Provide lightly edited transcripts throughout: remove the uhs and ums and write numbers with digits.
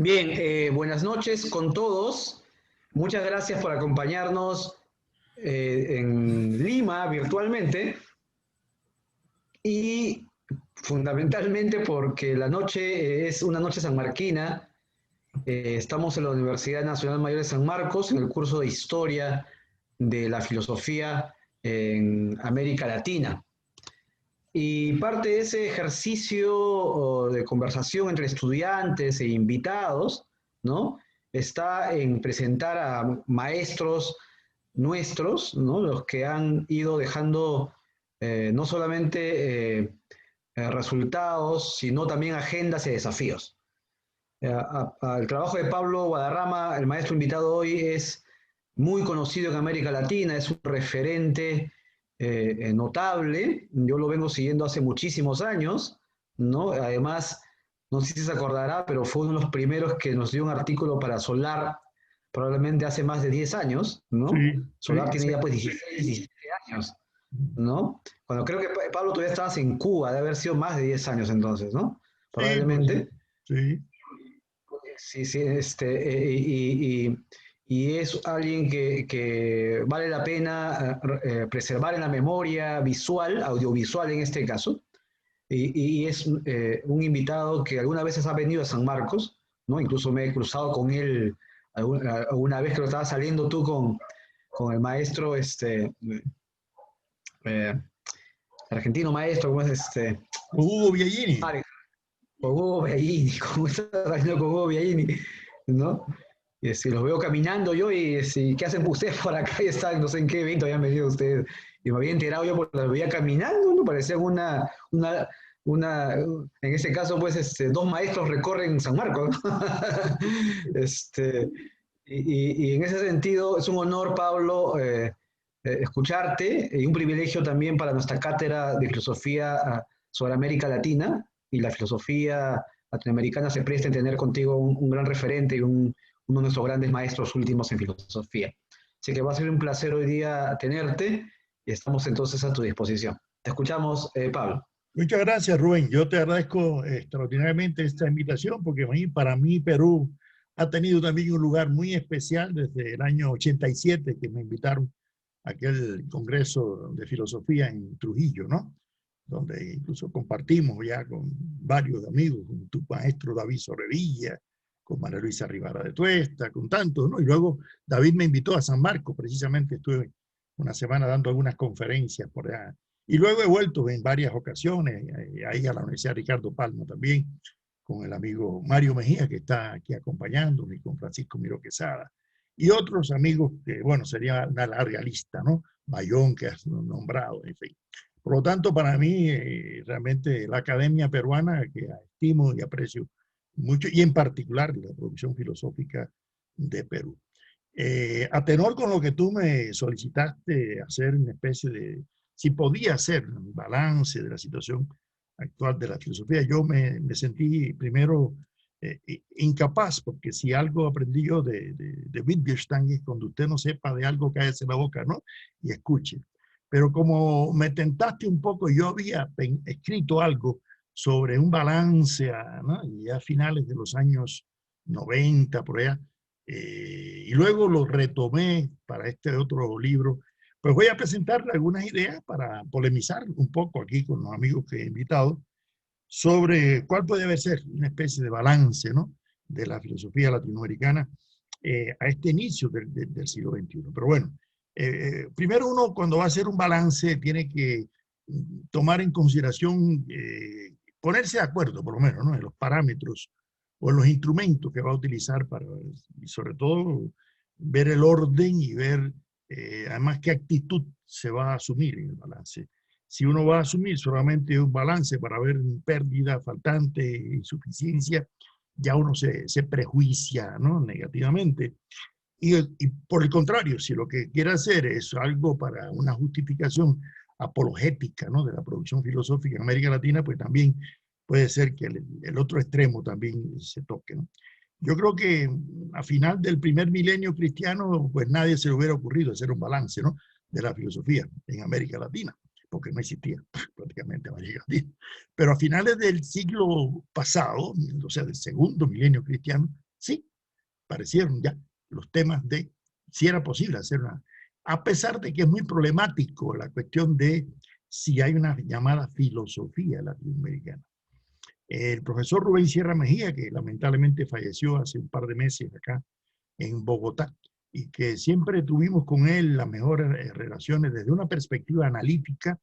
Bien, buenas noches con todos. Muchas gracias por acompañarnos en Lima virtualmente y fundamentalmente porque la noche es una noche sanmarquina. Estamos en la Universidad Nacional Mayor de San Marcos en el curso de Historia de la Filosofía en América Latina. Y parte de ese ejercicio de conversación entre estudiantes e invitados, ¿no? Está en presentar a maestros nuestros, ¿no? Los que han ido dejando no solamente resultados, sino también agendas y desafíos. El trabajo de Pablo Guadarrama, el maestro invitado hoy, es muy conocido en América Latina, es un referente notable. Yo lo vengo siguiendo hace muchísimos años, ¿no? Además, no sé si se acordará, pero fue uno de los primeros que nos dio un artículo para Solar, probablemente hace más de 10 años, ¿no? Sí, Solar sí, tiene ya pues 16, 17 años, ¿no? Cuando creo que Pablo todavía estabas en Cuba, debe haber sido más de 10 años entonces, ¿no? sí, por Probablemente. cierto. Sí, Sí, sí, y es alguien que vale la pena preservar en la memoria visual, audiovisual en este caso, y es un invitado que algunas veces ha venido a San Marcos, ¿no? Incluso me he cruzado con él alguna vez que lo estaba saliendo tú con el maestro, eh, argentino maestro, ¿cómo es Hugo Biagini. Con Hugo Biagini, como estaba saliendo con Hugo Biagini, ¿no? Y los veo caminando yo y ¿qué hacen ustedes por acá? Y están, no sé en qué evento habían venido ustedes. Y me había enterado yo porque los veía caminando, ¿no? Parecían en ese caso, pues, dos maestros recorren San Marcos, ¿no? este, y en ese sentido es un honor, Pablo, escucharte y un privilegio también para nuestra cátedra de filosofía sobre América Latina y la filosofía latinoamericana se presta en tener contigo un gran referente y uno de nuestros grandes maestros últimos en filosofía. Así que va a ser un placer hoy día tenerte y estamos entonces a tu disposición. Te escuchamos, Pablo. Muchas gracias, Rubén. Yo te agradezco extraordinariamente esta invitación porque para mí Perú ha tenido también un lugar muy especial desde el año 87 que me invitaron a aquel congreso de filosofía en Trujillo, ¿no? Donde incluso compartimos ya con varios amigos, con tu maestro David Sorrevilla, con María Luisa Rivara de Tuesta, con tantos, ¿no? Y luego David me invitó a San Marcos, precisamente estuve una semana dando algunas conferencias por allá. Y luego he vuelto en varias ocasiones, ahí a la Universidad Ricardo Palma también, con el amigo Mario Mejía, que está aquí acompañándome, y con Francisco Miro Quesada, y otros amigos que, bueno, sería una larga lista, ¿no? Bayón, que has nombrado, en fin. Por lo tanto, para mí, realmente la academia peruana, que estimo y aprecio mucho, y en particular la producción filosófica de Perú. A tenor con lo que tú me solicitaste hacer una especie de, si podía hacer un balance de la situación actual de la filosofía, yo me sentí primero incapaz, porque si algo aprendí yo de Wittgenstein es cuando usted no sepa de algo, cállese la boca, ¿no? Y escuche. Pero como me tentaste un poco, yo había escrito algo sobre un balance, ¿no? Y a finales de los años 90, por allá, y luego lo retomé para este otro libro. Pues voy a presentarle algunas ideas para polemizar un poco aquí con los amigos que he invitado sobre cuál puede ser una especie de balance, ¿no? De la filosofía latinoamericana a este inicio del siglo XXI. Pero bueno, primero uno cuando va a hacer un balance tiene que tomar en consideración, ponerse de acuerdo por lo menos, ¿no? En los parámetros o en los instrumentos que va a utilizar para, y sobre todo, ver el orden y ver además qué actitud se va a asumir en el balance. Si uno va a asumir solamente un balance para ver pérdida, faltante, insuficiencia, ya uno se prejuicia, ¿no? Negativamente. Y por el contrario, si lo que quiere hacer es algo para una justificación apologética, ¿no? De la producción filosófica en América Latina, pues también puede ser que el otro extremo también se toque, ¿no? Yo creo que a final del primer milenio cristiano, pues nadie se le hubiera ocurrido hacer un balance, ¿no? De la filosofía en América Latina, porque no existía prácticamente América Latina. Pero a finales del siglo pasado, o sea, del segundo milenio cristiano, sí, parecieron ya los temas de si era posible hacer una, a pesar de que es muy problemático la cuestión de si hay una llamada filosofía latinoamericana. El profesor Rubén Sierra Mejía, que lamentablemente falleció hace un par de meses acá en Bogotá, y que siempre tuvimos con él las mejores relaciones desde una perspectiva analítica.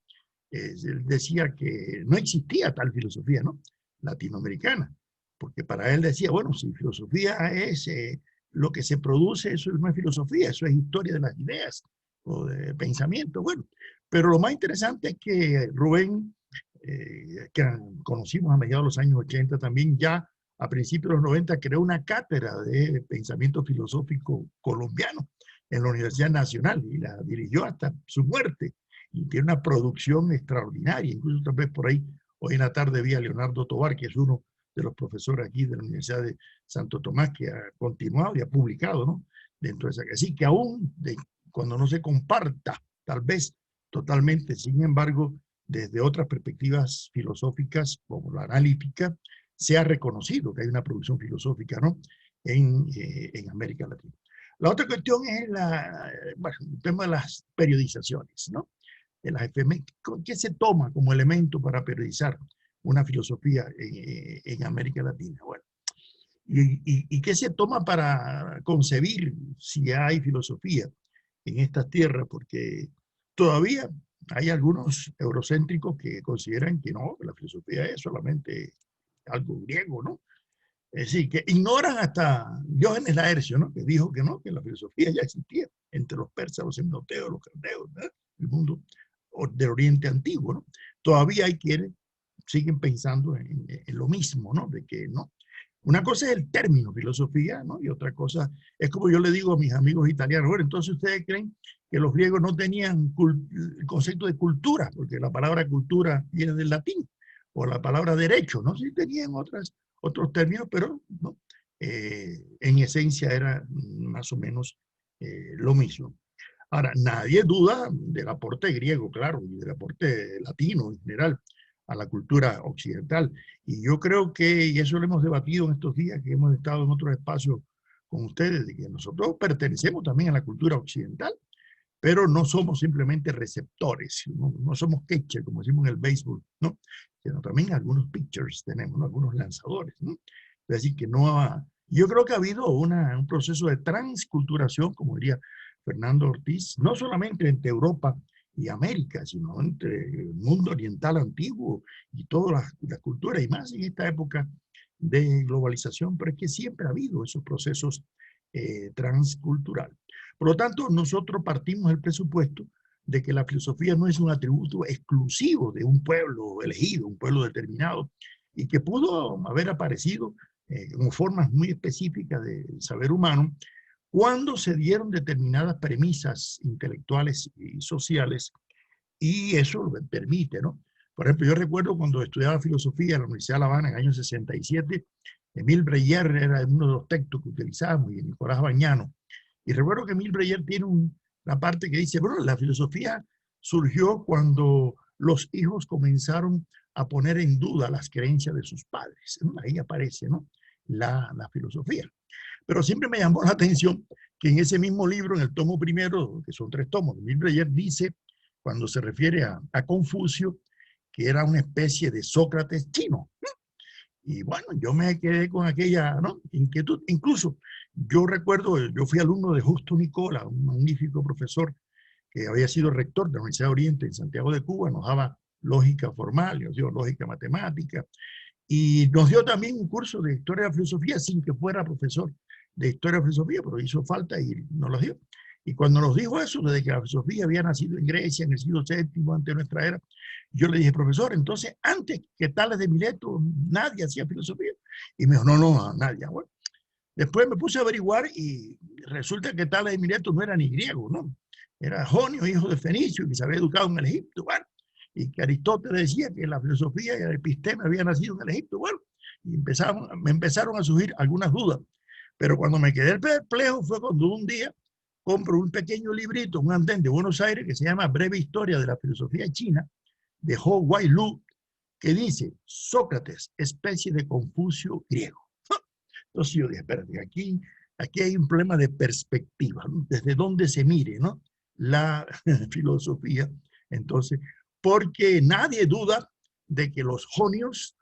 Él decía que no existía tal filosofía, ¿no?, latinoamericana, porque para él decía, bueno, si filosofía es lo que se produce, eso no es filosofía, eso es historia de las ideas o de pensamiento. Bueno, pero lo más interesante es que Rubén, que conocimos a mediados de los años 80 también, ya a principios de los 90 creó una cátedra de pensamiento filosófico colombiano en la Universidad Nacional y la dirigió hasta su muerte. Y tiene una producción extraordinaria. Incluso tal vez por ahí, hoy en la tarde vi a Leonardo Tovar, que es uno de los profesores aquí de la Universidad de Santo Tomás, que ha continuado y ha publicado, ¿no?, dentro de esa. Así que aún cuando no se comparta, tal vez totalmente, sin embargo, desde otras perspectivas filosóficas, como la analítica, se ha reconocido que hay una producción filosófica, ¿no?, en América Latina. La otra cuestión es bueno, el tema de las periodizaciones, ¿no?, de las efemérides. ¿Qué se toma como elemento para periodizar una filosofía en América Latina? Bueno, ¿y qué se toma para concebir si hay filosofía en estas tierras? Porque todavía hay algunos eurocéntricos que consideran que no, que la filosofía es solamente algo griego, ¿no? Es decir, que ignoran hasta Diógenes Laercio, ¿no?, que dijo que no, que la filosofía ya existía entre los persas, los seminoteos, los caldeos, ¿no?, el mundo del Oriente Antiguo, ¿no? Todavía hay quienes siguen pensando en lo mismo, ¿no?, de que no. Una cosa es el término filosofía, ¿no?, y otra cosa es como yo le digo a mis amigos italianos, bueno, entonces ustedes creen que los griegos no tenían el concepto de cultura, porque la palabra cultura viene del latín, o la palabra derecho, ¿no? Sí tenían otros términos, pero ¿no?, en esencia era más o menos lo mismo. Ahora, nadie duda del aporte griego, claro, y del aporte latino en general a la cultura occidental. Y yo creo que, y eso lo hemos debatido en estos días que hemos estado en otros espacios con ustedes, de que nosotros pertenecemos también a la cultura occidental, pero no somos simplemente receptores, no somos catcher, como decimos en el béisbol, ¿no?, sino también algunos pitchers tenemos, ¿no?, algunos lanzadores, ¿no? Es decir, que no yo creo que ha habido un proceso de transculturación, como diría Fernando Ortiz, no solamente entre Europa y América, sino entre el mundo oriental antiguo y todas las culturas, y más en esta época de globalización, pero es que siempre ha habido esos procesos transculturales. Por lo tanto, nosotros partimos del presupuesto de que la filosofía no es un atributo exclusivo de un pueblo elegido, un pueblo determinado, y que pudo haber aparecido como formas muy específicas del saber humano cuando se dieron determinadas premisas intelectuales y sociales, y eso lo permite, ¿no? Por ejemplo, yo recuerdo cuando estudiaba filosofía en la Universidad de La Habana en el año 67, Emile Breyer era uno de los textos que utilizábamos, y Nicolás Bañano. Y recuerdo que Emile Breyer tiene una parte que dice, bueno, la filosofía surgió cuando los hijos comenzaron a poner en duda las creencias de sus padres, ¿no? Ahí aparece, ¿no?, la filosofía. Pero siempre me llamó la atención que en ese mismo libro, en el tomo primero, que son 3 tomos, Emile Breyer dice, cuando se refiere a Confucio, que era una especie de Sócrates chino. Y bueno, yo me quedé con aquella, ¿no?, inquietud. Incluso yo recuerdo, yo fui alumno de Justo Nicola, un magnífico profesor que había sido rector de la Universidad de Oriente en Santiago de Cuba, nos daba lógica formal, nos dio lógica matemática, y nos dio también un curso de historia de la filosofía sin que fuera profesor de historia de la filosofía, pero hizo falta y nos lo dio. Y cuando nos dijo eso, desde que la filosofía había nacido en Grecia en el siglo VII antes de nuestra era, yo le dije, profesor, entonces antes que Tales de Mileto nadie hacía filosofía. Y me dijo, no, nadie. Bueno, después me puse a averiguar y resulta que Tales de Mileto no era ni griego, ¿no? Era jonio, hijo de Fenicio, que se había educado en el Egipto. Bueno, y que Aristóteles decía que la filosofía y el episteme habían nacido en el Egipto. Bueno, y me empezaron a surgir algunas dudas. Pero cuando me quedé perplejo fue cuando un día compro un pequeño librito, un andén de Buenos Aires, que se llama Breve Historia de la Filosofía China, de Hou Wai Lu, que dice, Sócrates, especie de Confucio griego. Entonces yo dije, espérate, aquí hay un problema de perspectiva, ¿no? Desde dónde se mire, ¿no? La filosofía. Entonces, porque nadie duda de que los jonios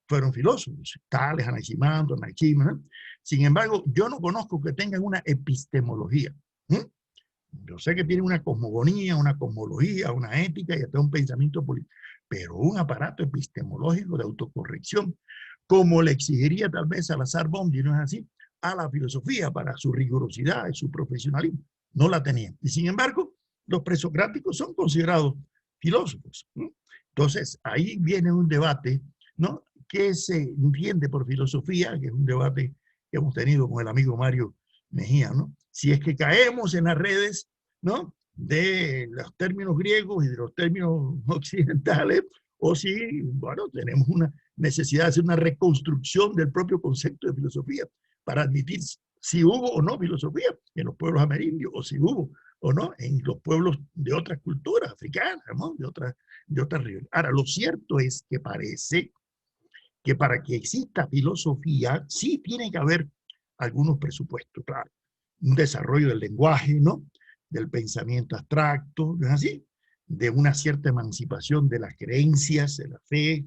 fueron filósofos, Tales, Anaximandro, Anaxímenes, ¿no? Sin embargo, yo no conozco que tengan una epistemología. ¿Eh? Yo sé que tienen una cosmogonía, una cosmología, una ética y hasta un pensamiento político, pero un aparato epistemológico de autocorrección, como le exigiría tal vez Salazar Bondi, ¿no es así?, a la filosofía para su rigurosidad y su profesionalismo. No la tenían. Y sin embargo, los presocráticos son considerados filósofos. ¿No? Entonces, ahí viene un debate, ¿no?, que se entiende por filosofía, que es un debate que hemos tenido con el amigo Mario Mejía, ¿no? Si es que caemos en las redes, ¿no?, de los términos griegos y de los términos occidentales, o si, bueno, tenemos una necesidad de hacer una reconstrucción del propio concepto de filosofía para admitir si hubo o no filosofía en los pueblos amerindios, o si hubo o no en los pueblos de otras culturas africanas, ¿no?, de otras regiones. Ahora, lo cierto es que parece que para que exista filosofía sí tiene que haber algunos presupuestos, claro. Un desarrollo del lenguaje, ¿no?, del pensamiento abstracto, ¿no es así?, de una cierta emancipación de las creencias, de la fe,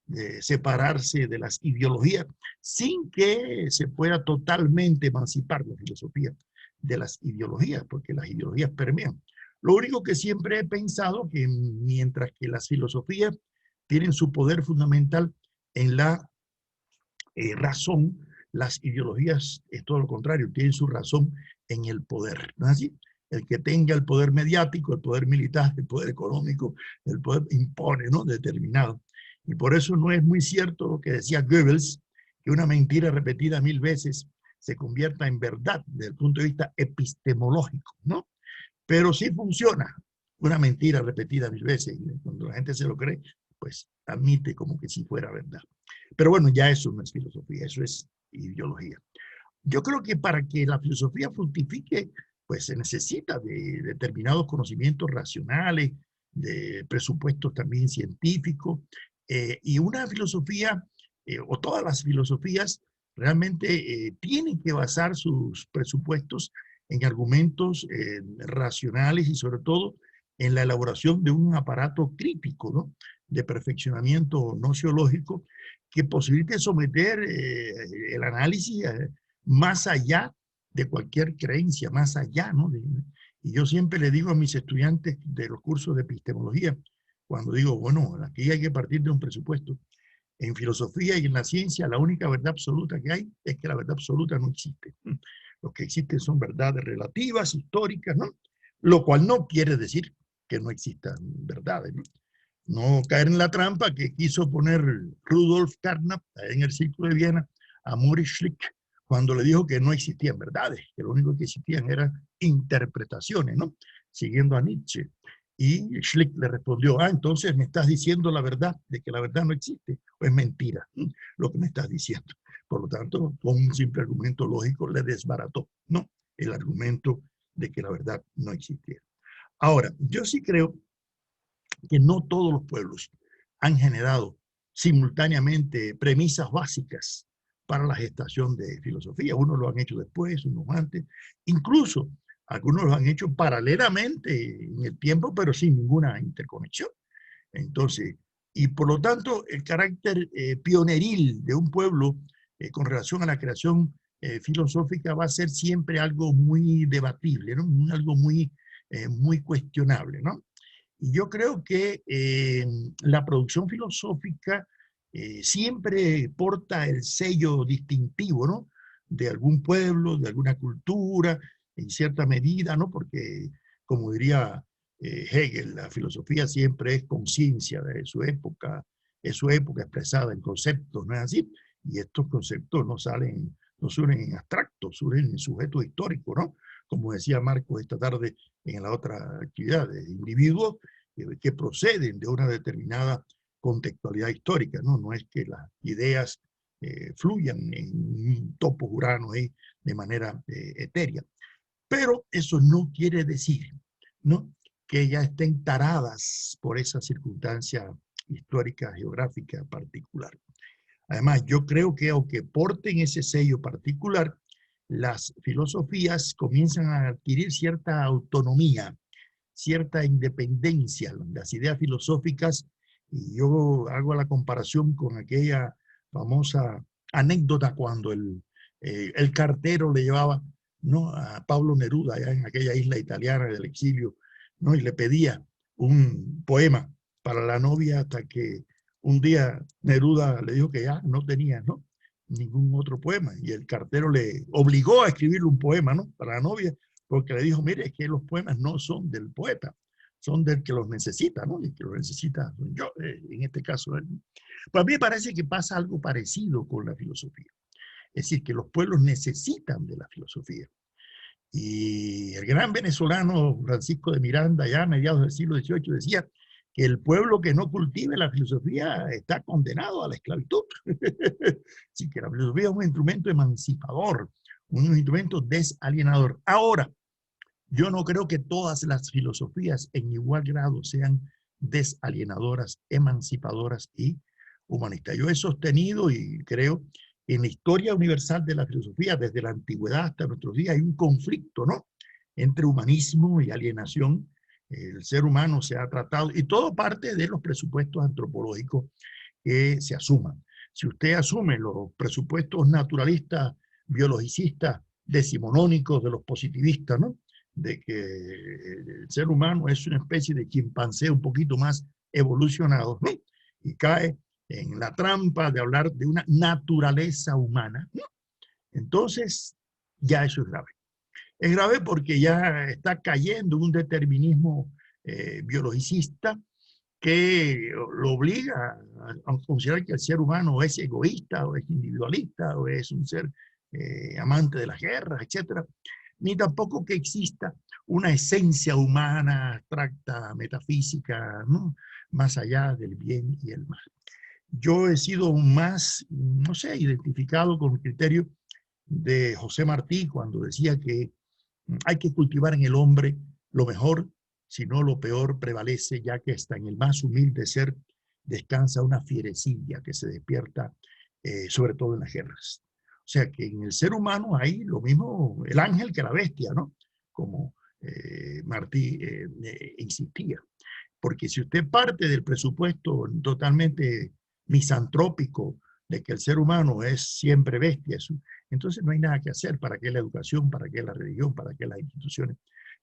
de separarse de las ideologías, sin que se pueda totalmente emancipar la filosofía de las ideologías, porque las ideologías permean. Lo único que siempre he pensado que mientras que las filosofías tienen su poder fundamental en la razón, las ideologías es todo lo contrario, tienen su razón en el poder, ¿no es así? El que tenga el poder mediático, el poder militar, el poder económico, el poder impone, ¿no?, determinado. Y por eso no es muy cierto lo que decía Goebbels, que una mentira repetida 1000 veces se convierta en verdad desde el punto de vista epistemológico, ¿no? Pero sí funciona una mentira repetida 1000 veces. Cuando la gente se lo cree, pues admite como que si fuera verdad. Pero bueno, ya eso no es filosofía, eso es ideología. Yo creo que para que la filosofía fructifique, pues se necesita de determinados conocimientos racionales, de presupuestos también científicos, y una filosofía, o todas las filosofías, realmente tienen que basar sus presupuestos en argumentos racionales y sobre todo en la elaboración de un aparato crítico, ¿no?, de perfeccionamiento nociológico que posibilite someter el análisis más allá de cualquier creencia, más allá, ¿no? Y yo siempre le digo a mis estudiantes de los cursos de epistemología, cuando digo, bueno, aquí hay que partir de un presupuesto. En filosofía y en la ciencia, la única verdad absoluta que hay es que la verdad absoluta no existe. Lo que existen son verdades relativas, históricas, ¿no? Lo cual no quiere decir que no existan verdades, ¿no? No caer en la trampa que quiso poner Rudolf Carnap en el Círculo de Viena a Maurice Schlick cuando le dijo que no existían verdades, que lo único que existían eran interpretaciones, ¿no?, siguiendo a Nietzsche. Y Schlick le respondió, entonces me estás diciendo la verdad, de que la verdad no existe, o es mentira lo que me estás diciendo. Por lo tanto, con un simple argumento lógico le desbarató, ¿no?, el argumento de que la verdad no existiera. Ahora, yo sí creo que no todos los pueblos han generado simultáneamente premisas básicas para la gestación de filosofía. Unos lo han hecho después, unos antes, incluso algunos lo han hecho paralelamente en el tiempo, pero sin ninguna interconexión. Entonces, y por lo tanto, el carácter pioneril de un pueblo con relación a la creación filosófica va a ser siempre algo muy debatible, ¿no?, algo muy cuestionable, ¿no? Y yo creo que la producción filosófica siempre porta el sello distintivo, ¿no?, de algún pueblo, de alguna cultura, en cierta medida, ¿no?, porque, como diría Hegel, la filosofía siempre es conciencia de su época, es su época expresada en conceptos, ¿no es así? Y estos conceptos no surgen en abstracto, surgen en sujetos históricos, ¿no? Como decía Marcos esta tarde en la otra actividad, de individuos que proceden de una determinada contextualidad histórica, ¿no? No es que las ideas fluyan en un topo urano ahí de manera etérea. Pero eso no quiere decir, ¿no?, que ya estén taradas por esa circunstancia histórica, geográfica particular. Además, yo creo que aunque porten ese sello particular, las filosofías comienzan a adquirir cierta autonomía, cierta independencia. Las ideas filosóficas, y yo hago la comparación con aquella famosa anécdota cuando el cartero le llevaba, ¿no?, a Pablo Neruda, allá en aquella isla italiana del exilio, ¿no?, y le pedía un poema para la novia, hasta que un día Neruda le dijo que ya no tenía, ¿no?, ningún otro poema, y el cartero le obligó a escribirle un poema, ¿no?, para la novia, porque le dijo: mire, es que los poemas no son del poeta, son del que los necesita, ¿no? Y el que los necesita soy yo, en este caso. Pues a mí me parece que pasa algo parecido con la filosofía. Es decir, que los pueblos necesitan de la filosofía. Y el gran venezolano Francisco de Miranda, ya a mediados del siglo XVIII, decía que el pueblo que no cultive la filosofía está condenado a la esclavitud. Así que la filosofía es un instrumento emancipador, un instrumento desalienador. Ahora, yo no creo que todas las filosofías en igual grado sean desalienadoras, emancipadoras y humanistas. Yo he sostenido y creo que en la historia universal de la filosofía, desde la antigüedad hasta nuestros días, hay un conflicto, ¿no?, entre humanismo y alienación. El ser humano se ha tratado, y todo parte de los presupuestos antropológicos que se asuman. Si usted asume los presupuestos naturalistas, biologicistas, decimonónicos de los positivistas, ¿no?, de que el ser humano es una especie de chimpancé un poquito más evolucionado, ¿no?, y cae en la trampa de hablar de una naturaleza humana, ¿no?, entonces ya eso es grave. Es grave porque ya está cayendo en un determinismo biologicista que lo obliga a considerar que el ser humano es egoísta o es individualista o es un ser amante de las guerras, etc. Ni tampoco que exista una esencia humana abstracta, metafísica, ¿no?, más allá del bien y el mal. Yo he sido más, no sé, identificado con el criterio de José Martí cuando decía que hay que cultivar en el hombre lo mejor, si no lo peor prevalece, ya que hasta en el más humilde ser descansa una fierecilla que se despierta, sobre todo en las guerras. O sea que en el ser humano hay lo mismo el ángel que la bestia, ¿no?, como Martí insistía. Porque si usted parte del presupuesto totalmente misantrópico de que el ser humano es siempre bestia, entonces no hay nada que hacer. ¿Para qué la educación? ¿Para qué la religión? ¿Para qué las instituciones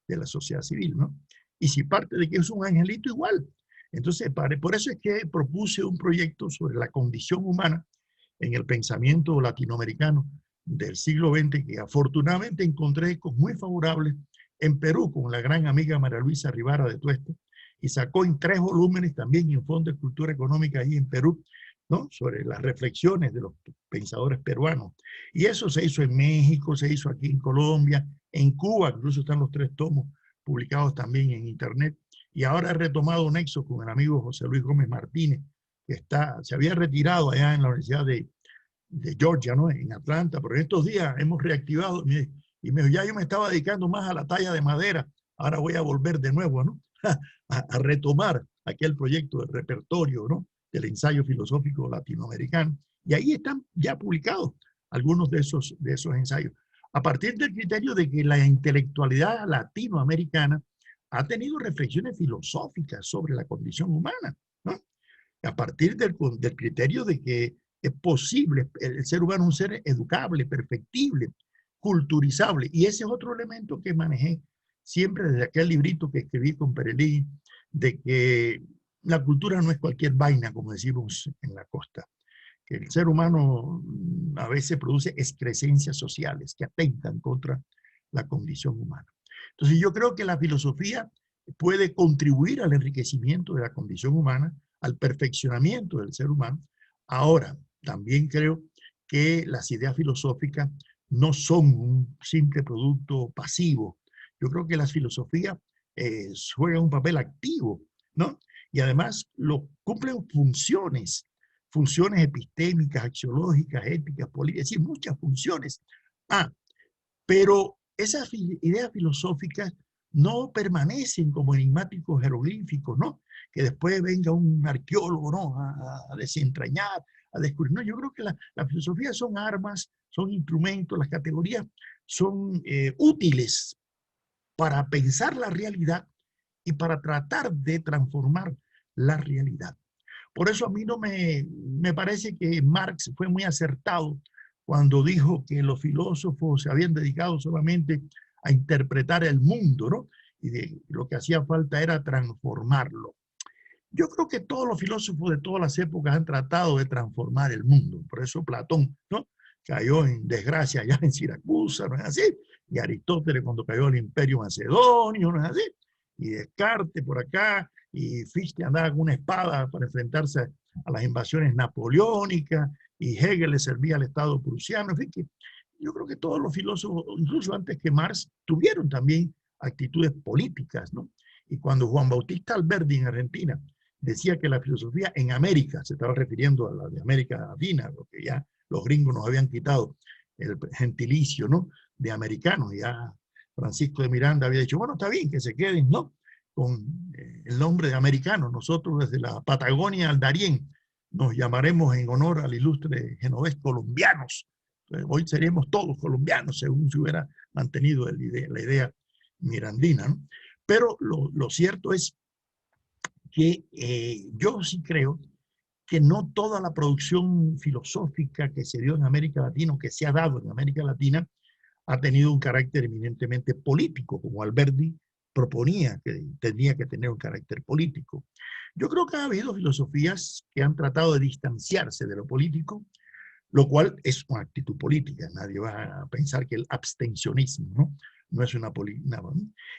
de la sociedad civil, no? Y si parte de que es un angelito, igual. Entonces, por eso es que propuse un proyecto sobre la condición humana en el pensamiento latinoamericano del siglo XX, que afortunadamente encontré ecos muy favorables en Perú, con la gran amiga María Luisa Rivara de Tuesta, y sacó en 3 volúmenes también en Fondo de Cultura Económica ahí en Perú, ¿no?, sobre las reflexiones de los pensadores peruanos. Y eso se hizo en México, se hizo aquí en Colombia, en Cuba, incluso están los 3 tomos publicados también en internet. Y ahora he retomado nexo con el amigo José Luis Gómez Martínez, que se había retirado allá en la Universidad de Georgia, ¿no?, en Atlanta, pero en estos días hemos reactivado, y me dijo: ya yo me estaba dedicando más a la talla de madera, ahora voy a volver de nuevo, ¿no?, a retomar aquel proyecto de repertorio, ¿no?, del ensayo filosófico latinoamericano. Y ahí están ya publicados algunos de esos ensayos, a partir del criterio de que la intelectualidad latinoamericana ha tenido reflexiones filosóficas sobre la condición humana, ¿no?, a partir del criterio de que es posible, el ser humano es un ser educable, perfectible, culturizable. Y ese es otro elemento que manejé siempre desde aquel librito que escribí con Perelí, de que la cultura no es cualquier vaina, como decimos en la costa, que el ser humano a veces produce excrescencias sociales que atentan contra la condición humana. Entonces yo creo que la filosofía puede contribuir al enriquecimiento de la condición humana, al perfeccionamiento del ser humano. Ahora, también creo que las ideas filosóficas no son un simple producto pasivo. Yo creo que las filosofías juegan un papel activo, ¿no? Y además cumplen funciones epistémicas, axiológicas, éticas, políticas, es decir, muchas funciones. Pero esas ideas filosóficas no permanecen como enigmáticos jeroglíficos, ¿no?, que después venga un arqueólogo, ¿no?, a desentrañar, a descubrir. No, yo creo que la filosofía son armas, son instrumentos, las categorías son útiles para pensar la realidad y para tratar de transformar la realidad. Por eso a mí no me parece que Marx fue muy acertado cuando dijo que los filósofos se habían dedicado solamente a interpretar el mundo, ¿no? Y lo que hacía falta era transformarlo. Yo creo que todos los filósofos de todas las épocas han tratado de transformar el mundo. Por eso Platón, ¿no?, cayó en desgracia allá en Siracusa, ¿no es así? Y Aristóteles cuando cayó al Imperio Macedonio, ¿no es así? Y Descartes por acá, y Fichte andaba con una espada para enfrentarse a las invasiones napoleónicas, y Hegel le servía al Estado prusiano. En fin, que yo creo que todos los filósofos, incluso antes que Marx, tuvieron también actitudes políticas, ¿no? Y cuando Juan Bautista Alberdi en Argentina decía que la filosofía en América, se estaba refiriendo a la de América Latina, lo que ya los gringos nos habían quitado el gentilicio, ¿no?, de americanos. Ya Francisco de Miranda había dicho, bueno, está bien que se queden, ¿no?, con el nombre de americano. Nosotros desde la Patagonia al Darién nos llamaremos en honor al ilustre genovés colombianos. Hoy seríamos todos colombianos, según se hubiera mantenido la idea mirandina, ¿no? Pero lo cierto es que yo sí creo que no toda la producción filosófica que se dio en América Latina, o que se ha dado en América Latina, ha tenido un carácter eminentemente político, como Alberti proponía que tenía que tener un carácter político. Yo creo que ha habido filosofías que han tratado de distanciarse de lo político, lo cual es una actitud política. Nadie va a pensar que el abstencionismo no es una política.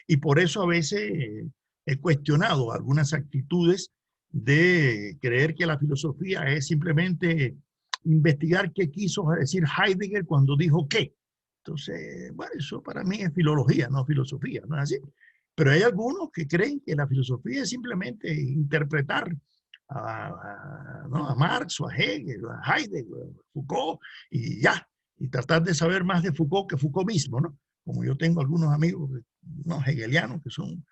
Y por eso a veces he cuestionado algunas actitudes de creer que la filosofía es simplemente investigar qué quiso decir Heidegger cuando dijo qué. Entonces, bueno, eso para mí es filología, no filosofía, ¿no es así? Pero hay algunos que creen que la filosofía es simplemente interpretar ¿no?, a Marx, o a Hegel, o a Heidegger, o a Foucault, y ya, y tratar de saber más de Foucault que Foucault mismo, ¿no? Como yo tengo algunos amigos, ¿no?, hegelianos que saben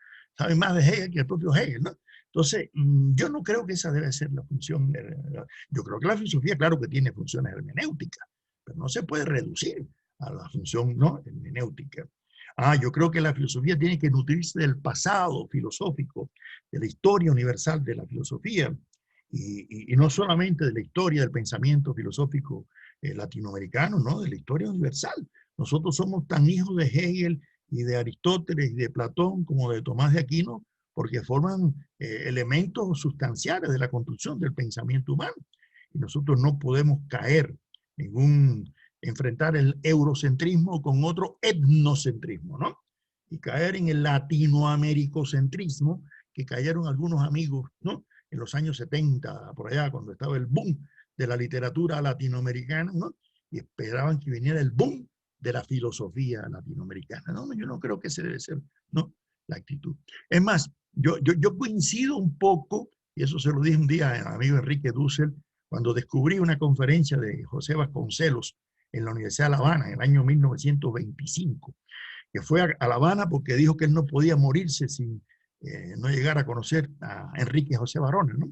más de Hegel que el propio Hegel, ¿no? Entonces, yo no creo que esa debe ser la función. Yo creo que la filosofía, claro que tiene funciones hermenéuticas, pero no se puede reducir a la función, ¿no?, hermenéutica. Yo creo que la filosofía tiene que nutrirse del pasado filosófico, de la historia universal de la filosofía, y no solamente de la historia del pensamiento filosófico latinoamericano, ¿no?, de la historia universal. Nosotros somos tan hijos de Hegel y de Aristóteles y de Platón como de Tomás de Aquino, porque forman elementos sustanciales de la construcción del pensamiento humano. Y nosotros no podemos caer en enfrentar el eurocentrismo con otro etnocentrismo, ¿no? Y caer en el latinoamericocentrismo que cayeron algunos amigos, ¿no?, en los años 70, por allá, cuando estaba el boom de la literatura latinoamericana, ¿no?, y esperaban que viniera el boom de la filosofía latinoamericana. No, yo no creo que ese debe ser, ¿no?, la actitud. Es más, yo coincido un poco, y eso se lo dije un día al amigo Enrique Dussel, cuando descubrí una conferencia de José Vasconcelos en la Universidad de La Habana en el año 1925, que fue a La Habana porque dijo que él no podía morirse sin no llegar a conocer a Enrique José Barona, ¿no?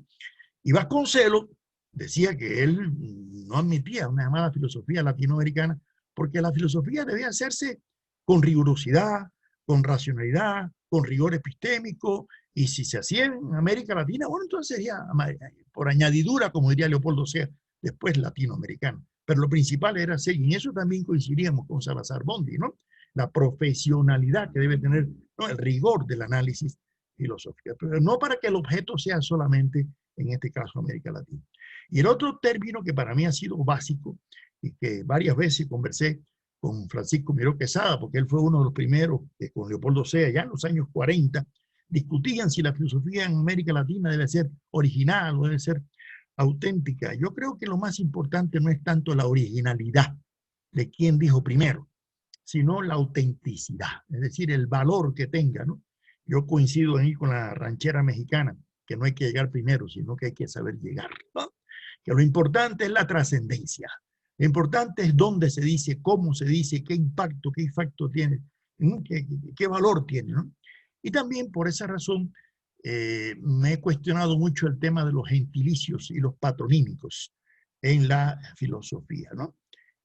Y Vasconcelos decía que él no admitía una llamada filosofía latinoamericana porque la filosofía debía hacerse con rigurosidad, con racionalidad, con rigor epistémico, y si se hacía en América Latina, bueno, entonces sería por añadidura, como diría Leopoldo Sea, después latinoamericano. Pero lo principal era hacer, y en eso también coincidíamos con Salazar Bondi, ¿no?, la profesionalidad que debe tener, ¿no?, el rigor del análisis filosófico, pero no para que el objeto sea solamente, en este caso, América Latina. Y el otro término que para mí ha sido básico y que varias veces conversé con Francisco Miró Quesada, porque él fue uno de los primeros que con Leopoldo Sea, ya en los años 40, discutían si la filosofía en América Latina debe ser original o debe ser auténtica. Yo creo que lo más importante no es tanto la originalidad de quien dijo primero, sino la autenticidad, es decir, el valor que tenga, ¿no? Yo coincido ahí con la ranchera mexicana, que no hay que llegar primero, sino que hay que saber llegar, ¿no? Que lo importante es la trascendencia. Lo importante es dónde se dice, cómo se dice, qué impacto tiene, qué valor tiene, ¿no? Y también por esa razón me he cuestionado mucho el tema de los gentilicios y los patronímicos. en la filosofía, ¿no?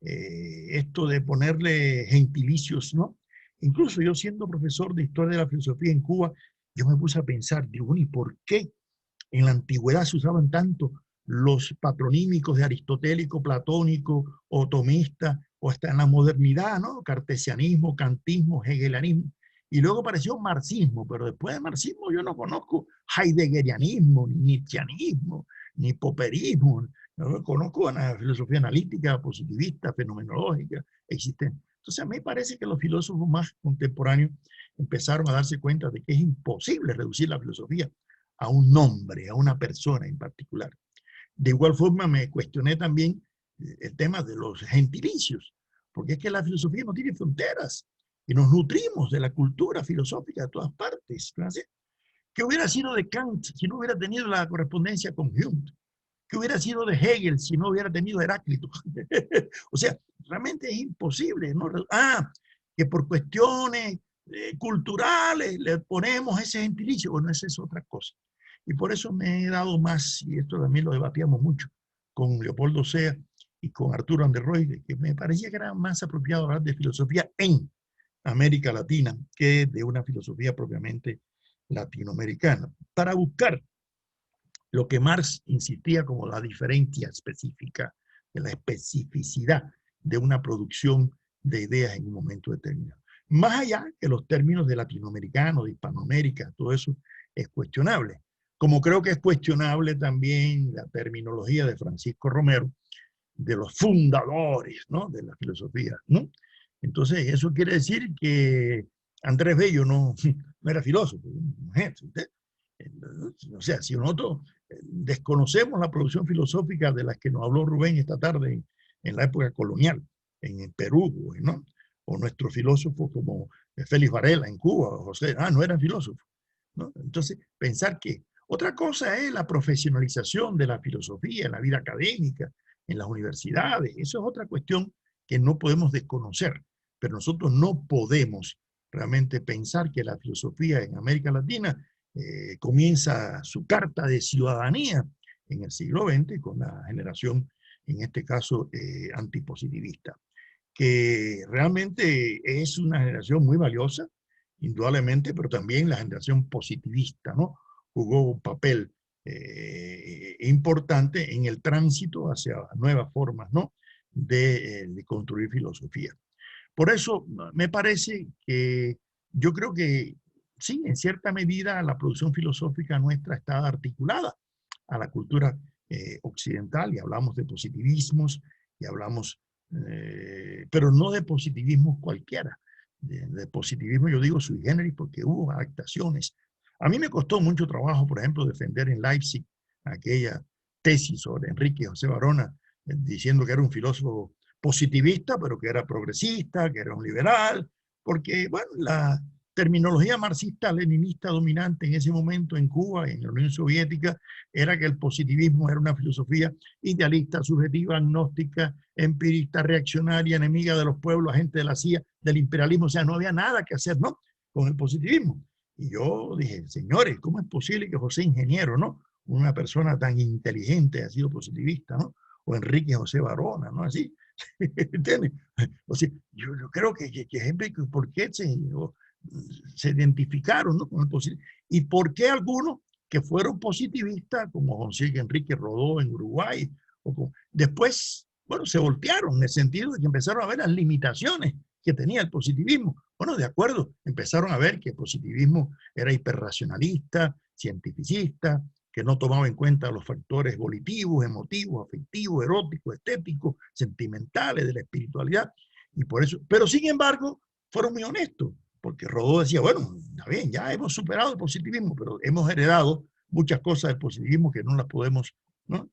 Esto de ponerle gentilicios, ¿no? Incluso yo siendo profesor de historia de la filosofía en Cuba, yo me puse a pensar, digo, ¿y por qué en la antigüedad se usaban tanto los patronímicos de aristotélico, platónico, o tomista, o hasta en la modernidad, ¿no? Cartesianismo, kantismo, hegelianismo. Y luego apareció marxismo, pero después de marxismo yo no conozco heideggerianismo, ni nietzscheanismo, ni popperismo. No conozco la filosofía analítica, positivista, fenomenológica, existente. Entonces a mí me parece que los filósofos más contemporáneos empezaron a darse cuenta de que es imposible reducir la filosofía a un nombre, a una persona en particular. De igual forma me cuestioné también el tema de los gentilicios, porque es que la filosofía no tiene fronteras y nos nutrimos de la cultura filosófica de todas partes. ¿No? ¿Qué hubiera sido de Kant si no hubiera tenido la correspondencia con Hume? ¿Qué hubiera sido de Hegel si no hubiera tenido Heráclito? O sea, realmente es imposible, ¿no? Que por cuestiones culturales le ponemos ese gentilicio. Bueno, esa es otra cosa. Y por eso me he dado más, y esto también lo debatíamos mucho con Leopoldo Sea y con Arturo Anderroy, que me parecía que era más apropiado hablar de filosofía en América Latina que de una filosofía propiamente latinoamericana, para buscar lo que Marx insistía como la diferencia específica, de la especificidad de una producción de ideas en un momento determinado. Más allá que los términos de latinoamericano, de Hispanoamérica, todo eso es cuestionable. Como creo que es cuestionable también la terminología de Francisco Romero, de los fundadores, ¿no?, de la filosofía, ¿no? Entonces, eso quiere decir que Andrés Bello no era filósofo. O sea, si nosotros desconocemos la producción filosófica de las que nos habló Rubén esta tarde en la época colonial, en Perú, ¿no? O nuestros filósofos como Félix Varela en Cuba, o José, no eran filósofos, ¿no? Entonces, pensar que otra cosa es la profesionalización de la filosofía en la vida académica, en las universidades, eso es otra cuestión que no podemos desconocer, pero nosotros no podemos realmente pensar que la filosofía en América Latina comienza su carta de ciudadanía en el siglo XX con la generación, en este caso, antipositivista, que realmente es una generación muy valiosa, indudablemente, pero también la generación positivista, ¿no? Jugó un papel importante en el tránsito hacia nuevas formas, ¿no?, de construir filosofía. Por eso me parece que yo creo que sí, en cierta medida la producción filosófica nuestra está articulada a la cultura occidental, y hablamos de positivismos, y hablamos, pero no de positivismos cualquiera. De positivismo yo digo sui generis porque hubo adaptaciones. A mí me costó mucho trabajo, por ejemplo, defender en Leipzig aquella tesis sobre Enrique José Varona, diciendo que era un filósofo positivista, pero que era progresista, que era un liberal, porque, bueno, la terminología marxista-leninista dominante en ese momento en Cuba y en la Unión Soviética era que el positivismo era una filosofía idealista, subjetiva, agnóstica, empirista, reaccionaria, enemiga de los pueblos, agente de la CIA, del imperialismo. O sea, no había nada que hacer, ¿no?, con el positivismo. Y yo dije, señores, ¿cómo es posible que José Ingeniero, ¿no?, una persona tan inteligente, ha sido positivista, ¿no?, o Enrique José Varona, ¿no?, así? ¿Entiendes? O sea, yo creo que gente, ¿por qué se identificaron, ¿no?, con el positivismo? ¿Y por qué algunos que fueron positivistas, como José Enrique Rodó en Uruguay, después, bueno, se voltearon en el sentido de que empezaron a ver las limitaciones que tenía el positivismo? Bueno, de acuerdo, empezaron a ver que el positivismo era hiperracionalista, cientificista, que no tomaba en cuenta los factores volitivos, emotivos, afectivos, eróticos, estéticos, sentimentales, de la espiritualidad. Y por eso, pero sin embargo, fueron muy honestos, porque Rodó decía, bueno, está bien, ya hemos superado el positivismo, pero hemos heredado muchas cosas del positivismo que no las podemos, ¿no?,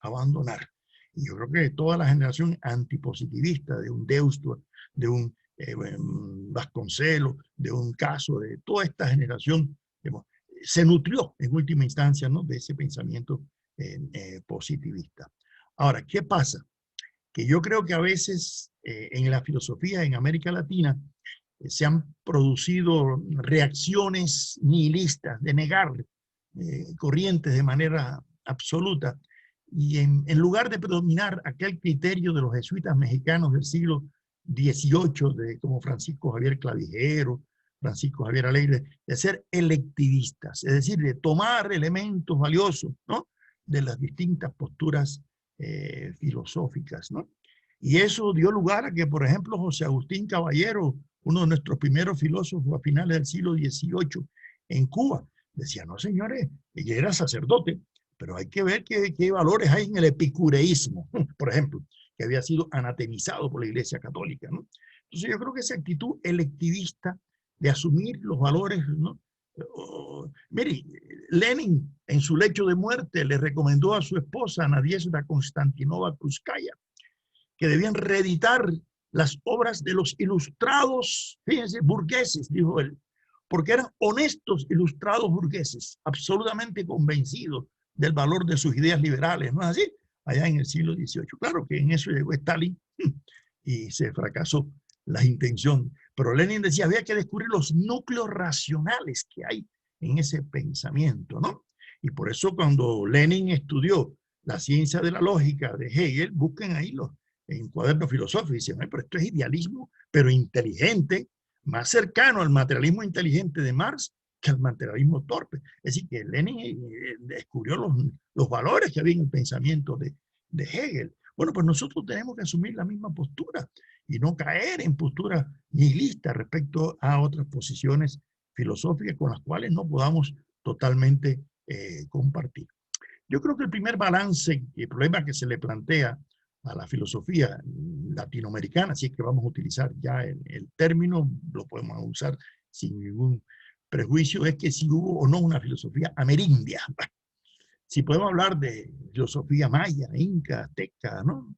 abandonar. Y yo creo que toda la generación antipositivista, de un Deusto, de un Vasconcelos, de un Caso, de toda esta generación, digamos, se nutrió en última instancia, ¿no?, de ese pensamiento positivista. Ahora, ¿qué pasa? Que yo creo que a veces en la filosofía en América Latina se han producido reacciones nihilistas de negar corrientes de manera absoluta, Y en lugar de predominar aquel criterio de los jesuitas mexicanos del siglo XVIII, como Francisco Javier Clavijero, Francisco Javier Alegre, de ser electivistas, es decir, de tomar elementos valiosos, ¿no?, de las distintas posturas filosóficas, ¿no? Y eso dio lugar a que, por ejemplo, José Agustín Caballero, uno de nuestros primeros filósofos a finales del siglo XVIII en Cuba, decía, no señores, ella era sacerdote, pero hay que ver qué valores hay en el epicureísmo, por ejemplo, que había sido anatemizado por la Iglesia Católica, ¿no? Entonces yo creo que esa actitud electivista de asumir los valores, ¿no? Mire, Lenin en su lecho de muerte le recomendó a su esposa Nadiezhda Konstantinova Krúpskaya que debían reeditar las obras de los ilustrados, fíjense, burgueses, dijo él, porque eran honestos ilustrados burgueses, absolutamente convencidos del valor de sus ideas liberales, ¿no es así? Allá en el siglo XVIII. Claro que en eso llegó Stalin y se fracasó la intención. Pero Lenin decía, había que descubrir los núcleos racionales que hay en ese pensamiento, ¿no? Y por eso cuando Lenin estudió la ciencia de la lógica de Hegel, busquen ahí en cuadernos filosóficos, dicen, pero esto es idealismo, pero inteligente, más cercano al materialismo inteligente de Marx que al materialismo torpe. Es decir, que Lenin descubrió los valores que había en el pensamiento de Hegel. Bueno, pues nosotros tenemos que asumir la misma postura y no caer en posturas nihilistas respecto a otras posiciones filosóficas con las cuales no podamos totalmente compartir. Yo creo que el primer balance, el problema que se le plantea a la filosofía latinoamericana, si es que vamos a utilizar ya el término, lo podemos usar sin ningún prejuicio, es que si hubo o no una filosofía amerindia. Si podemos hablar de filosofía maya, inca, azteca, ¿no?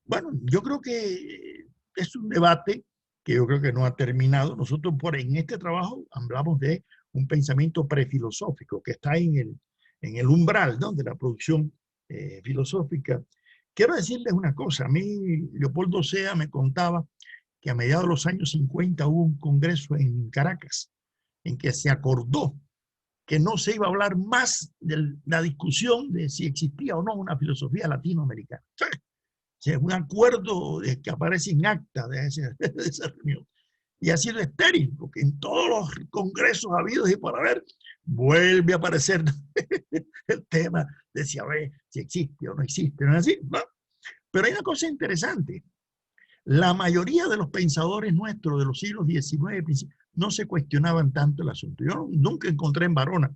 Bueno, yo creo que es un debate que yo creo que no ha terminado. Nosotros en este trabajo hablamos de un pensamiento prefilosófico que está en el umbral, ¿no?, de la producción filosófica. Quiero decirles una cosa, a mí Leopoldo Sea me contaba que a mediados de los años 50 hubo un congreso en Caracas en que se acordó que no se iba a hablar más de la discusión de si existía o no una filosofía latinoamericana. Es un acuerdo que aparece en acta de esa reunión. Y ha sido estéril, porque en todos los congresos habidos y por haber, vuelve a aparecer el tema de si existe o no existe, ¿no es así? ¿No? Pero hay una cosa interesante. La mayoría de los pensadores nuestros de los siglos XIX no se cuestionaban tanto el asunto. Yo nunca encontré en Barona,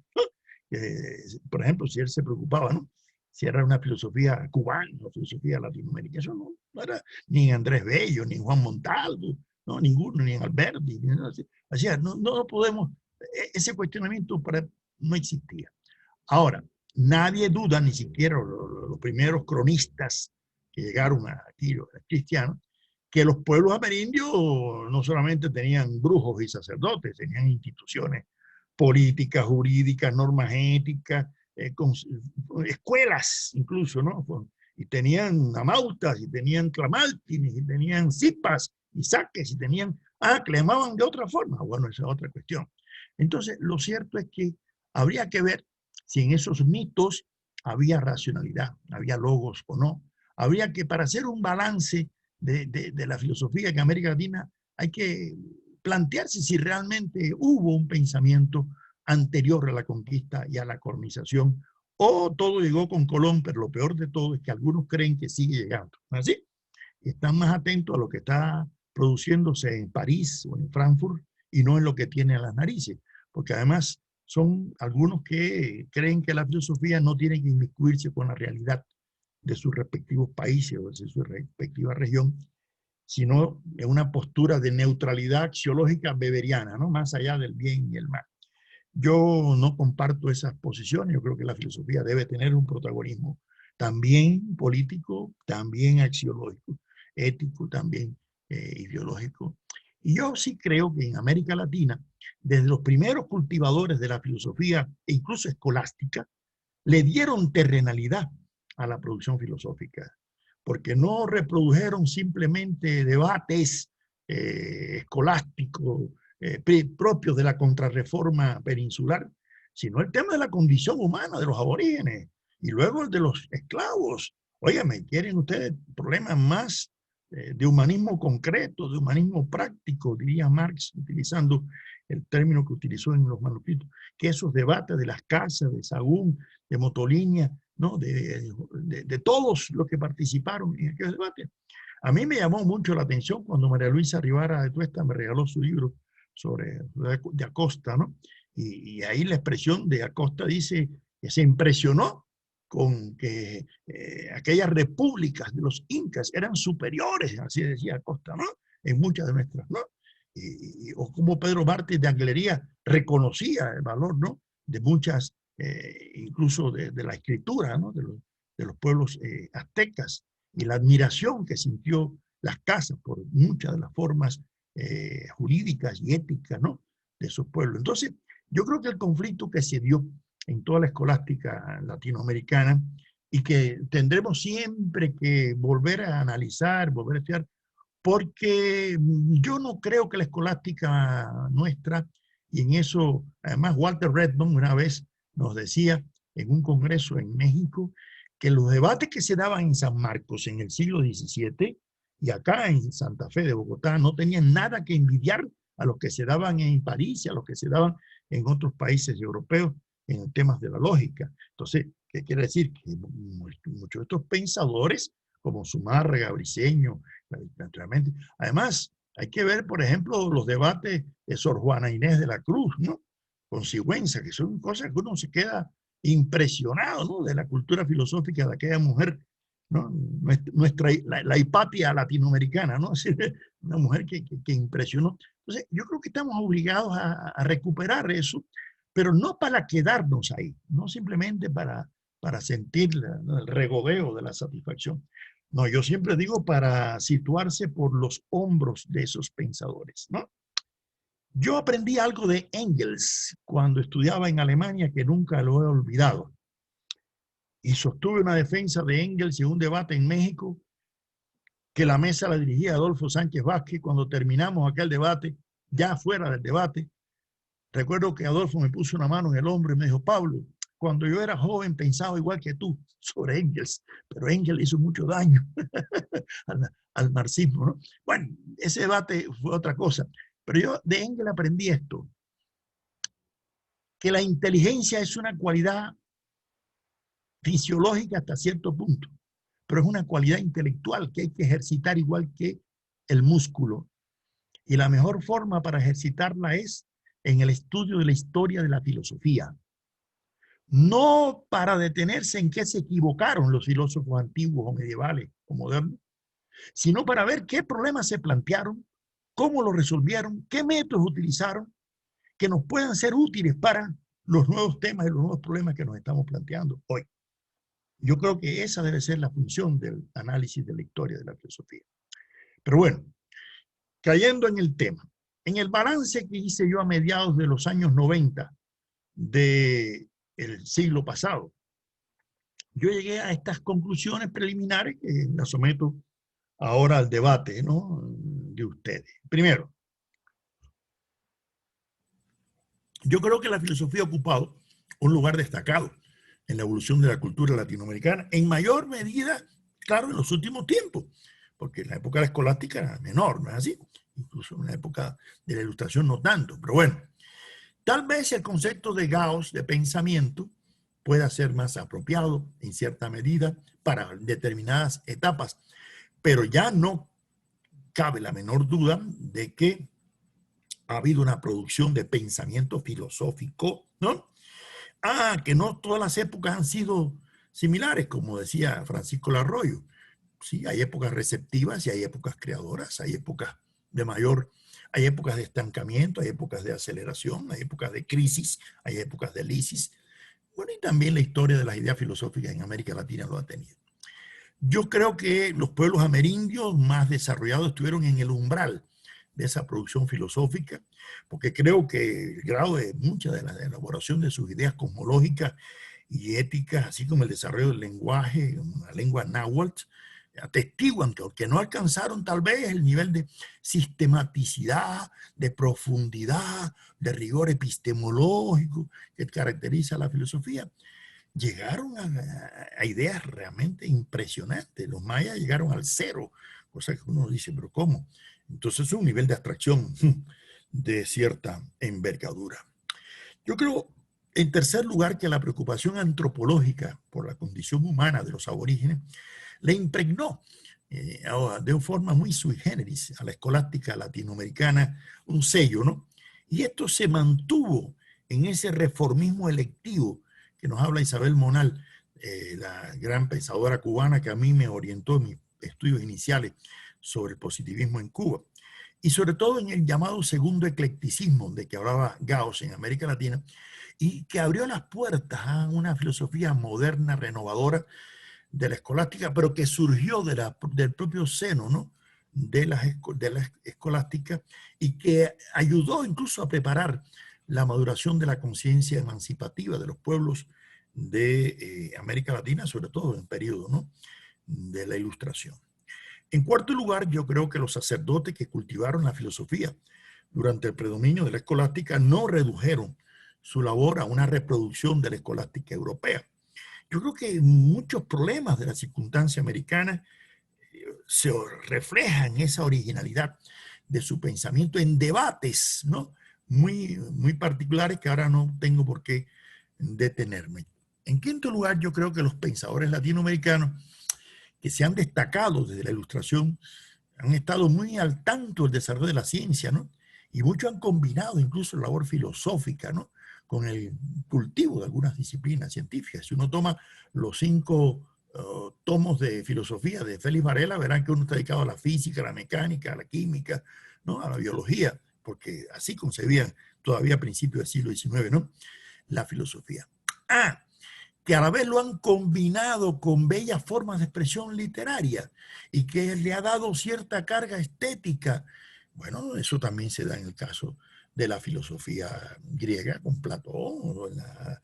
por ejemplo, si él se preocupaba, ¿no?, si era una filosofía cubana o filosofía latinoamericana. Eso no era ni Andrés Bello, ni Juan Montalvo, no, ninguno, ni Alberti. Así, no podemos, ese cuestionamiento no existía. Ahora, nadie duda, ni siquiera los primeros cronistas que llegaron aquí, los cristianos, que los pueblos amerindios no solamente tenían brujos y sacerdotes, tenían instituciones políticas, jurídicas, normas éticas, escuelas incluso, ¿no? Y tenían amautas, y tenían clamaltines, y tenían zipas, y saques, y tenían, que le llamaban de otra forma. Bueno, esa es otra cuestión. Entonces, lo cierto es que habría que ver si en esos mitos había racionalidad, había logos o no. Habría que, para hacer un balance de la filosofía en América Latina, hay que plantearse si realmente hubo un pensamiento anterior a la conquista y a la colonización, o todo llegó con Colón, pero lo peor de todo es que algunos creen que sigue llegando. ¿Así? Están más atentos a lo que está produciéndose en París o en Frankfurt y no en lo que tiene a las narices, porque además son algunos que creen que la filosofía no tiene que inmiscuirse con la realidad de sus respectivos países o de su respectiva región, sino en una postura de neutralidad axiológica weberiana, ¿no?, más allá del bien y el mal. Yo no comparto esas posiciones. Yo creo que la filosofía debe tener un protagonismo también político, también axiológico, ético, también ideológico. Y yo sí creo que en América Latina, desde los primeros cultivadores de la filosofía, e incluso escolástica, le dieron terrenalidad a la producción filosófica, porque no reprodujeron simplemente debates escolásticos propios de la contrarreforma peninsular, sino el tema de la condición humana de los aborígenes. Y luego el de los esclavos. Óigame, ¿quieren ustedes problemas más de humanismo concreto, de humanismo práctico, diría Marx, utilizando el término que utilizó en los manuscritos, que esos debates de las casas, de Sagún, de Motolinia, ¿no? de todos los que participaron en aquel debate? A mí me llamó mucho la atención cuando María Luisa Rivara de Tuesta me regaló su libro sobre de Acosta, ¿no? Y ahí la expresión de Acosta dice que se impresionó con que aquellas repúblicas de los incas eran superiores, así decía Acosta, ¿no? En muchas de nuestras, ¿no? O como Pedro Martí de Anglería reconocía el valor, ¿no? De muchas, incluso de la escritura, ¿no? De los pueblos aztecas, y la admiración que sintió las casas por muchas de las formas jurídicas y éticas, ¿no? De esos pueblos. Entonces, yo creo que el conflicto que se dio en toda la escolástica latinoamericana y que tendremos siempre que volver a analizar, volver a estudiar, porque yo no creo que la escolástica nuestra, y en eso, además Walter Redmond una vez nos decía en un congreso en México, que los debates que se daban en San Marcos en el siglo XVII y acá en Santa Fe de Bogotá no tenían nada que envidiar a los que se daban en París y a los que se daban en otros países europeos en temas de la lógica. Entonces, ¿qué quiere decir? Que muchos de estos pensadores, como Zumárraga, Briceño, naturalmente, además, hay que ver, por ejemplo, los debates de Sor Juana Inés de la Cruz, ¿no? Con Sigüenza, que son cosas que uno se queda impresionado, ¿no? De la cultura filosófica de aquella mujer, ¿no? La Hipatia latinoamericana, ¿no? Es decir, una mujer que impresionó. Entonces, yo creo que estamos obligados a recuperar eso, pero no para quedarnos ahí, no simplemente para sentir ¿no? El regodeo de la satisfacción. No, yo siempre digo para situarse por los hombros de esos pensadores, ¿no? Yo aprendí algo de Engels cuando estudiaba en Alemania que nunca lo he olvidado. Y sostuve una defensa de Engels en un debate en México que la mesa la dirigía Adolfo Sánchez Vázquez. Cuando terminamos aquel debate, ya fuera del debate, recuerdo que Adolfo me puso una mano en el hombro y me dijo, Pablo, cuando yo era joven pensaba igual que tú sobre Engels, pero Engels hizo mucho daño al marxismo, ¿no? Bueno, ese debate fue otra cosa. Pero yo de Engels aprendí esto, que la inteligencia es una cualidad fisiológica hasta cierto punto, pero es una cualidad intelectual que hay que ejercitar igual que el músculo. Y la mejor forma para ejercitarla es en el estudio de la historia de la filosofía. No para detenerse en qué se equivocaron los filósofos antiguos o medievales o modernos, sino para ver qué problemas se plantearon, cómo lo resolvieron, qué métodos utilizaron que nos puedan ser útiles para los nuevos temas y los nuevos problemas que nos estamos planteando hoy. Yo creo que esa debe ser la función del análisis de la historia de la filosofía. Pero bueno, cayendo en el tema, en el balance que hice yo a mediados de los años 90 del siglo pasado, yo llegué a estas conclusiones preliminares que las someto ahora al debate, ¿no? De ustedes. Primero, yo creo que la filosofía ha ocupado un lugar destacado en la evolución de la cultura latinoamericana, en mayor medida, claro, en los últimos tiempos, porque en la época de la escolástica era menor, ¿no es así? Incluso en la época de la Ilustración no tanto, pero bueno, tal vez el concepto de Gauss, de pensamiento, pueda ser más apropiado en cierta medida para determinadas etapas, pero ya no cabe la menor duda de que ha habido una producción de pensamiento filosófico, ¿no? Que no todas las épocas han sido similares, como decía Francisco Larroyo. Sí, hay épocas receptivas y hay épocas creadoras, hay épocas de mayor, hay épocas de estancamiento, hay épocas de aceleración, hay épocas de crisis, hay épocas de lisis. Bueno, y también la historia de las ideas filosóficas en América Latina lo ha tenido. Yo creo que los pueblos amerindios más desarrollados estuvieron en el umbral de esa producción filosófica, porque creo que el grado de mucha de la elaboración de sus ideas cosmológicas y éticas, así como el desarrollo del lenguaje, la lengua náhuatl, atestiguan que no alcanzaron tal vez el nivel de sistematicidad, de profundidad, de rigor epistemológico que caracteriza a la filosofía. llegaron a ideas realmente impresionantes. Los mayas llegaron al cero, cosa que uno dice, pero ¿cómo? Entonces es un nivel de abstracción de cierta envergadura. Yo creo, en tercer lugar, que la preocupación antropológica por la condición humana de los aborígenes le impregnó de una forma muy sui generis a la escolástica latinoamericana un sello, ¿no? Y esto se mantuvo en ese reformismo electivo que nos habla Isabel Monal, la gran pensadora cubana que a mí me orientó en mis estudios iniciales sobre el positivismo en Cuba. Y sobre todo en el llamado segundo eclecticismo de que hablaba Gauss en América Latina, y que abrió las puertas a una filosofía moderna, renovadora de la escolástica, pero que surgió del propio seno, ¿no? de la escolástica, y que ayudó incluso a preparar la maduración de la conciencia emancipativa de los pueblos de América Latina, sobre todo en el periodo, ¿no? de la Ilustración. En cuarto lugar, yo creo que los sacerdotes que cultivaron la filosofía durante el predominio de la escolástica no redujeron su labor a una reproducción de la escolástica europea. Yo creo que muchos problemas de la circunstancia americana se reflejan en esa originalidad de su pensamiento en debates, ¿no? muy particulares que ahora no tengo por qué detenerme. En quinto lugar, yo creo que los pensadores latinoamericanos que se han destacado desde la Ilustración han estado muy al tanto del desarrollo de la ciencia, ¿no? Y muchos han combinado incluso la labor filosófica, ¿no? Con el cultivo de algunas disciplinas científicas. Si uno toma los 5 tomos de filosofía de Félix Varela, verán que uno está dedicado a la física, a la mecánica, a la química, ¿no? A la biología, porque así concebían todavía a principios del siglo XIX, ¿no? La filosofía. Que a la vez lo han combinado con bellas formas de expresión literaria y que le ha dado cierta carga estética. Bueno, eso también se da en el caso de la filosofía griega con Platón, o en la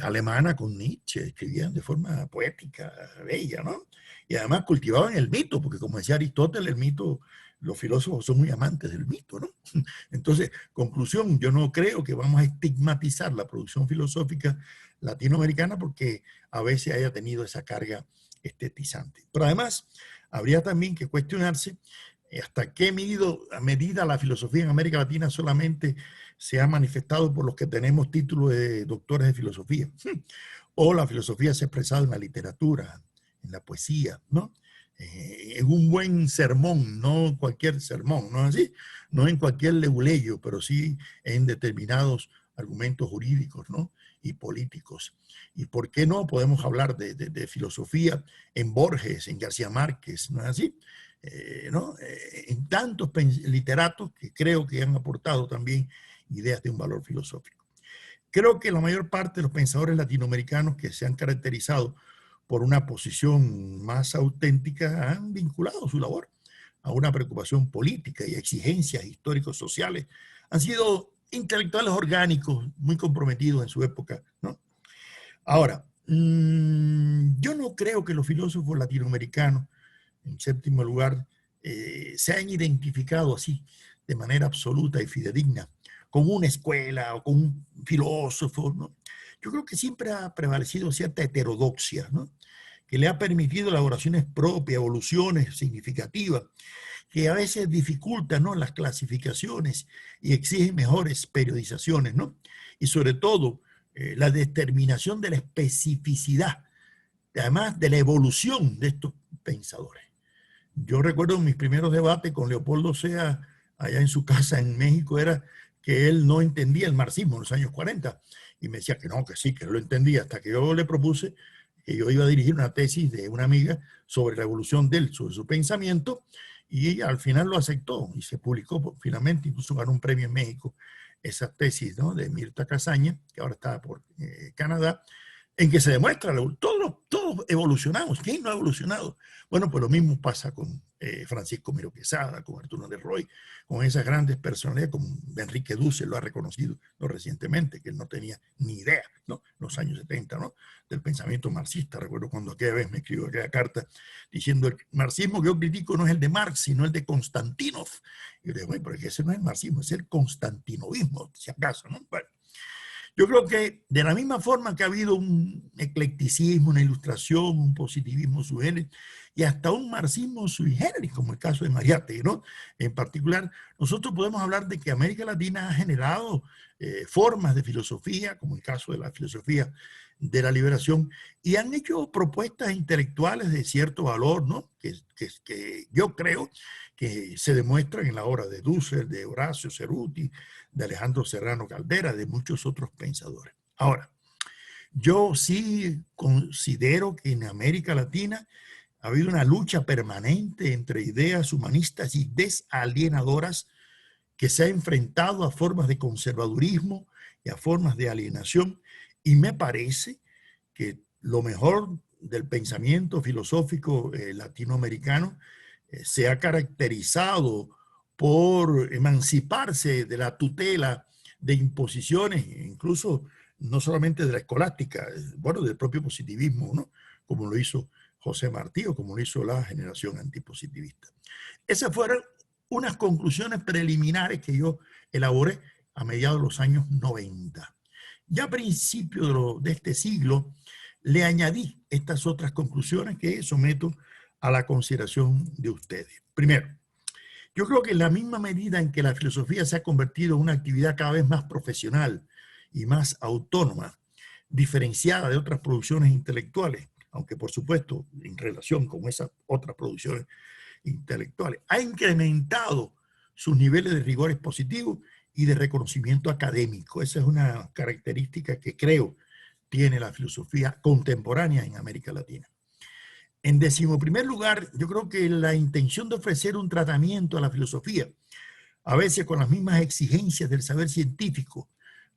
alemana con Nietzsche, escribían de forma poética, bella, ¿no? Y además cultivaban el mito, porque como decía Aristóteles, el mito, los filósofos son muy amantes del mito, ¿no? Entonces, conclusión, yo no creo que vamos a estigmatizar la producción filosófica latinoamericana porque a veces haya tenido esa carga estetizante. Pero además, habría también que cuestionarse hasta qué medida la filosofía en América Latina solamente se ha manifestado por los que tenemos títulos de doctores de filosofía, o la filosofía se ha expresado en la literatura, en la poesía, ¿no? En un buen sermón, no cualquier sermón, ¿no es así? No en cualquier leguleyo, pero sí en determinados argumentos jurídicos, ¿no? Y políticos. ¿Y por qué no podemos hablar de filosofía en Borges, en García Márquez, ¿no es así? ¿No? En tantos literatos que creo que han aportado también ideas de un valor filosófico. Creo que la mayor parte de los pensadores latinoamericanos que se han caracterizado por una posición más auténtica han vinculado su labor a una preocupación política y exigencias históricos sociales. Han sido intelectuales orgánicos muy comprometidos en su época, ¿no? Ahora, yo no creo que los filósofos latinoamericanos, en séptimo lugar, se han identificado así de manera absoluta y fidedigna con una escuela o con un filósofo, ¿no? Yo creo que siempre ha prevalecido cierta heterodoxia, ¿no? Que le ha permitido elaboraciones propias, evoluciones significativas, que a veces dificultan, ¿no? las clasificaciones y exigen mejores periodizaciones, ¿no? Y sobre todo, la determinación de la especificidad, además de la evolución de estos pensadores. Yo recuerdo mis primeros debates con Leopoldo Sea, allá en su casa en México, era que él no entendía el marxismo en los años 40, y me decía que no, que sí, que lo entendía, hasta que yo le propuse que yo iba a dirigir una tesis de una amiga sobre la evolución de él, sobre su pensamiento, y ella al final lo aceptó y se publicó finalmente, incluso ganó un premio en México, esa tesis, ¿no? de Mirta Casaña, que ahora está por Canadá, en que se demuestra, todos evolucionamos. ¿Quién no ha evolucionado? Bueno, pues lo mismo pasa con Francisco Miro Quesada, con Arturo de Roy, con esas grandes personalidades, como Enrique Duce lo ha reconocido no recientemente, que él no tenía ni idea, ¿no? En los años 70, ¿no? Del pensamiento marxista. Recuerdo cuando aquella vez me escribió aquella carta diciendo: el marxismo que yo critico no es el de Marx, sino el de Konstantinov. Y yo le digo, bueno, pero ese no es el marxismo, es el constantinovismo, si acaso, ¿no? Bueno, Yo creo que de la misma forma que ha habido un eclecticismo, una ilustración, un positivismo sui generis y hasta un marxismo sui generis, como el caso de Mariátegui, ¿no? En particular, nosotros podemos hablar de que América Latina ha generado formas de filosofía, como el caso de la filosofía de la liberación, y han hecho propuestas intelectuales de cierto valor, ¿no? Que yo creo que se demuestran en la obra de Dussel, de Horacio Ceruti, de Alejandro Serrano Caldera, de muchos otros pensadores. Ahora, yo sí considero que en América Latina ha habido una lucha permanente entre ideas humanistas y desalienadoras que se ha enfrentado a formas de conservadurismo y a formas de alienación, y me parece que lo mejor del pensamiento filosófico latinoamericano se ha caracterizado por emanciparse de la tutela de imposiciones, incluso no solamente de la escolástica, bueno, del propio positivismo, ¿no? Como lo hizo José Martí o como lo hizo la generación antipositivista. Esas fueron unas conclusiones preliminares que yo elaboré a mediados de los años 90. Ya a principios de este siglo le añadí estas otras conclusiones que someto a la consideración de ustedes. Primero, yo creo que en la misma medida en que la filosofía se ha convertido en una actividad cada vez más profesional y más autónoma, diferenciada de otras producciones intelectuales, aunque por supuesto en relación con esas otras producciones intelectuales, ha incrementado sus niveles de rigor expositivo y de reconocimiento académico. Esa es una característica que creo tiene la filosofía contemporánea en América Latina. En 11º lugar, yo creo que la intención de ofrecer un tratamiento a la filosofía, a veces con las mismas exigencias del saber científico,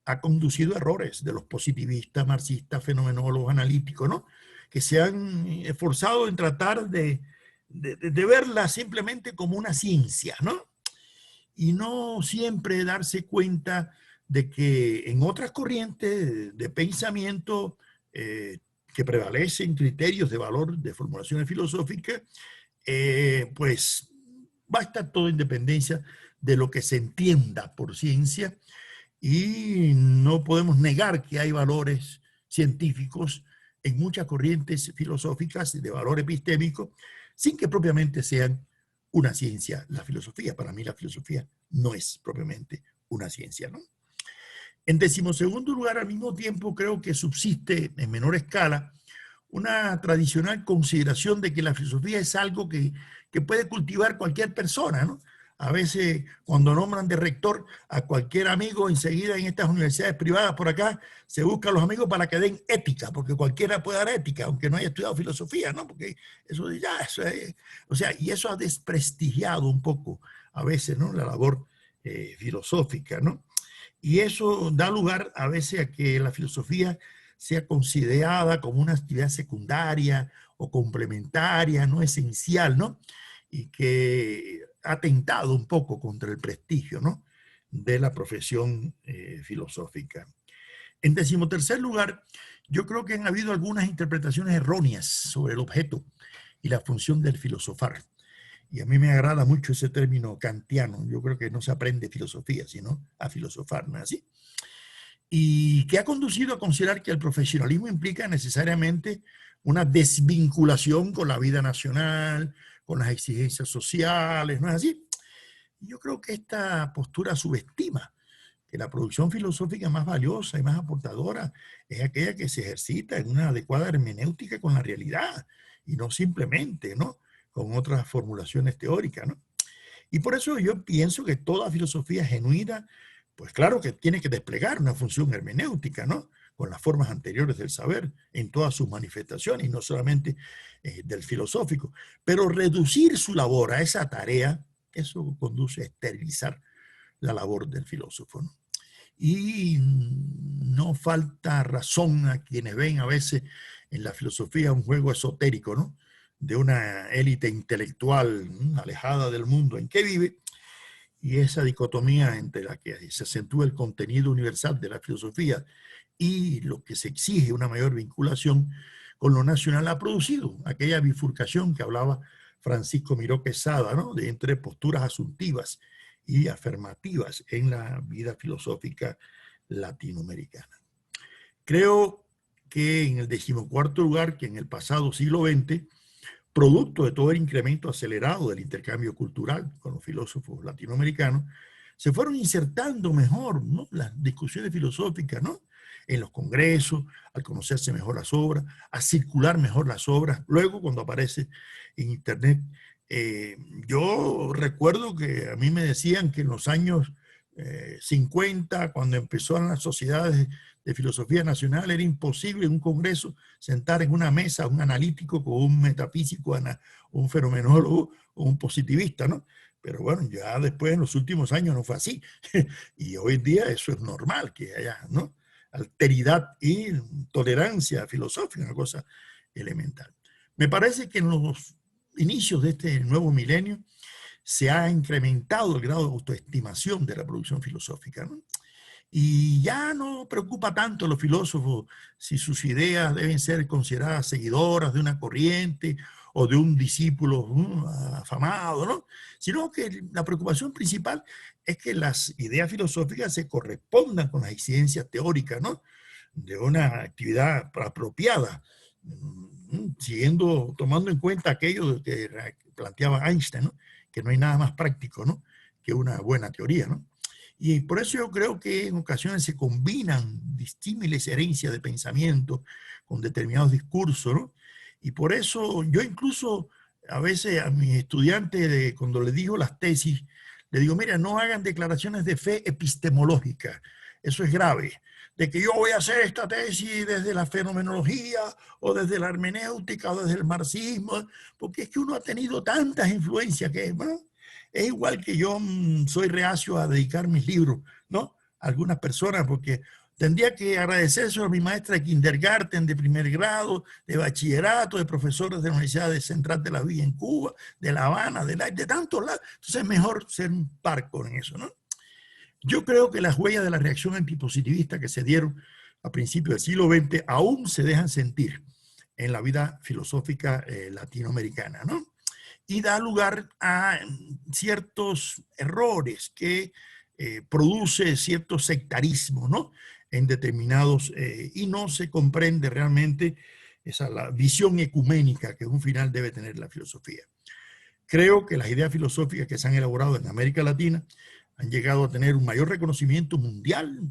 ha conducido a errores de los positivistas, marxistas, fenomenólogos, analíticos, ¿no? Que se han esforzado en tratar de verla simplemente como una ciencia, ¿no? Y no siempre darse cuenta de que en otras corrientes de pensamiento que prevalecen criterios de valor de formulaciones filosóficas, pues va a estar todo en dependencia de lo que se entienda por ciencia, y no podemos negar que hay valores científicos en muchas corrientes filosóficas de valor epistémico, sin que propiamente sean una ciencia. La filosofía, para mí la filosofía no es propiamente una ciencia, ¿no? En 12º lugar, al mismo tiempo, creo que subsiste en menor escala una tradicional consideración de que la filosofía es algo que puede cultivar cualquier persona, ¿no? A veces cuando nombran de rector a cualquier amigo, enseguida en estas universidades privadas por acá, se buscan los amigos para que den ética, porque cualquiera puede dar ética, aunque no haya estudiado filosofía, ¿no? Porque eso ya, eso es, o sea, y eso ha desprestigiado un poco a veces, ¿no? La labor filosófica, ¿no? Y eso da lugar a veces a que la filosofía sea considerada como una actividad secundaria o complementaria, no esencial, ¿no? Y que ha atentado un poco contra el prestigio, ¿no?, de la profesión filosófica. En 13º lugar, yo creo que han habido algunas interpretaciones erróneas sobre el objeto y la función del filosofar. Y a mí me agrada mucho ese término kantiano. Yo creo que no se aprende filosofía, sino a filosofar, ¿no es así? Y que ha conducido a considerar que el profesionalismo implica necesariamente una desvinculación con la vida nacional, con las exigencias sociales, ¿no es así? Yo creo que esta postura subestima que la producción filosófica más valiosa y más aportadora es aquella que se ejercita en una adecuada hermenéutica con la realidad y no simplemente, ¿no?, con otras formulaciones teóricas, ¿no? Y por eso yo pienso que toda filosofía genuina, pues claro que tiene que desplegar una función hermenéutica, ¿no?, con las formas anteriores del saber en todas sus manifestaciones, y no solamente del filosófico. Pero reducir su labor a esa tarea, eso conduce a esterilizar la labor del filósofo, ¿no? Y no falta razón a quienes ven a veces en la filosofía un juego esotérico, ¿no?, de una élite intelectual alejada del mundo en que vive, y esa dicotomía entre la que se acentúa el contenido universal de la filosofía y lo que se exige una mayor vinculación con lo nacional ha producido aquella bifurcación que hablaba Francisco Miró Quesada, ¿no?, de entre posturas asuntivas y afirmativas en la vida filosófica latinoamericana. Creo que en el 14º lugar, que en el pasado siglo XX, producto de todo el incremento acelerado del intercambio cultural con los filósofos latinoamericanos, se fueron insertando mejor, ¿no?, las discusiones filosóficas, ¿no?, en los congresos, al conocerse mejor las obras, a circular mejor las obras. Luego, cuando aparece en Internet, yo recuerdo que a mí me decían que en los años 50, cuando empezaron las sociedades de filosofía nacional, era imposible en un congreso sentar en una mesa un analítico con un metafísico, un fenomenólogo o un positivista, ¿no? Pero bueno, ya después en los últimos años no fue así. Y hoy en día eso es normal, que haya, ¿no?, alteridad y tolerancia filosófica, una cosa elemental. Me parece que en los inicios de este nuevo milenio se ha incrementado el grado de autoestimación de la producción filosófica, ¿no? Y ya no preocupa tanto a los filósofos si sus ideas deben ser consideradas seguidoras de una corriente o de un discípulo afamado, ¿no? Sino que la preocupación principal es que las ideas filosóficas se correspondan con las exigencias teóricas, ¿no?, de una actividad apropiada, tomando en cuenta aquello que planteaba Einstein, ¿no?, que no hay nada más práctico, ¿no?, que una buena teoría, ¿no? Y por eso yo creo que en ocasiones se combinan disímiles herencias de pensamiento con determinados discursos, ¿no? Y por eso yo incluso a veces a mis estudiantes, cuando les digo las tesis, les digo, mira, no hagan declaraciones de fe epistemológica, eso es grave, de que yo voy a hacer esta tesis desde la fenomenología o desde la hermenéutica o desde el marxismo, porque es que uno ha tenido tantas influencias que, bueno, es igual que yo soy reacio a dedicar mis libros, ¿no?, a algunas personas, porque tendría que agradecerse a mi maestra de kindergarten, de primer grado, de bachillerato, de profesores de la Universidad Central de la Villa en Cuba, de La Habana, de tantos lados. Entonces es mejor ser un parco en eso, ¿no? Yo creo que las huellas de la reacción antipositivista que se dieron a principios del siglo XX aún se dejan sentir en la vida filosófica latinoamericana, ¿no? Y da lugar a ciertos errores que produce cierto sectarismo, ¿no?, en determinados, y no se comprende realmente la visión ecuménica que un final debe tener la filosofía. Creo que las ideas filosóficas que se han elaborado en América Latina han llegado a tener un mayor reconocimiento mundial,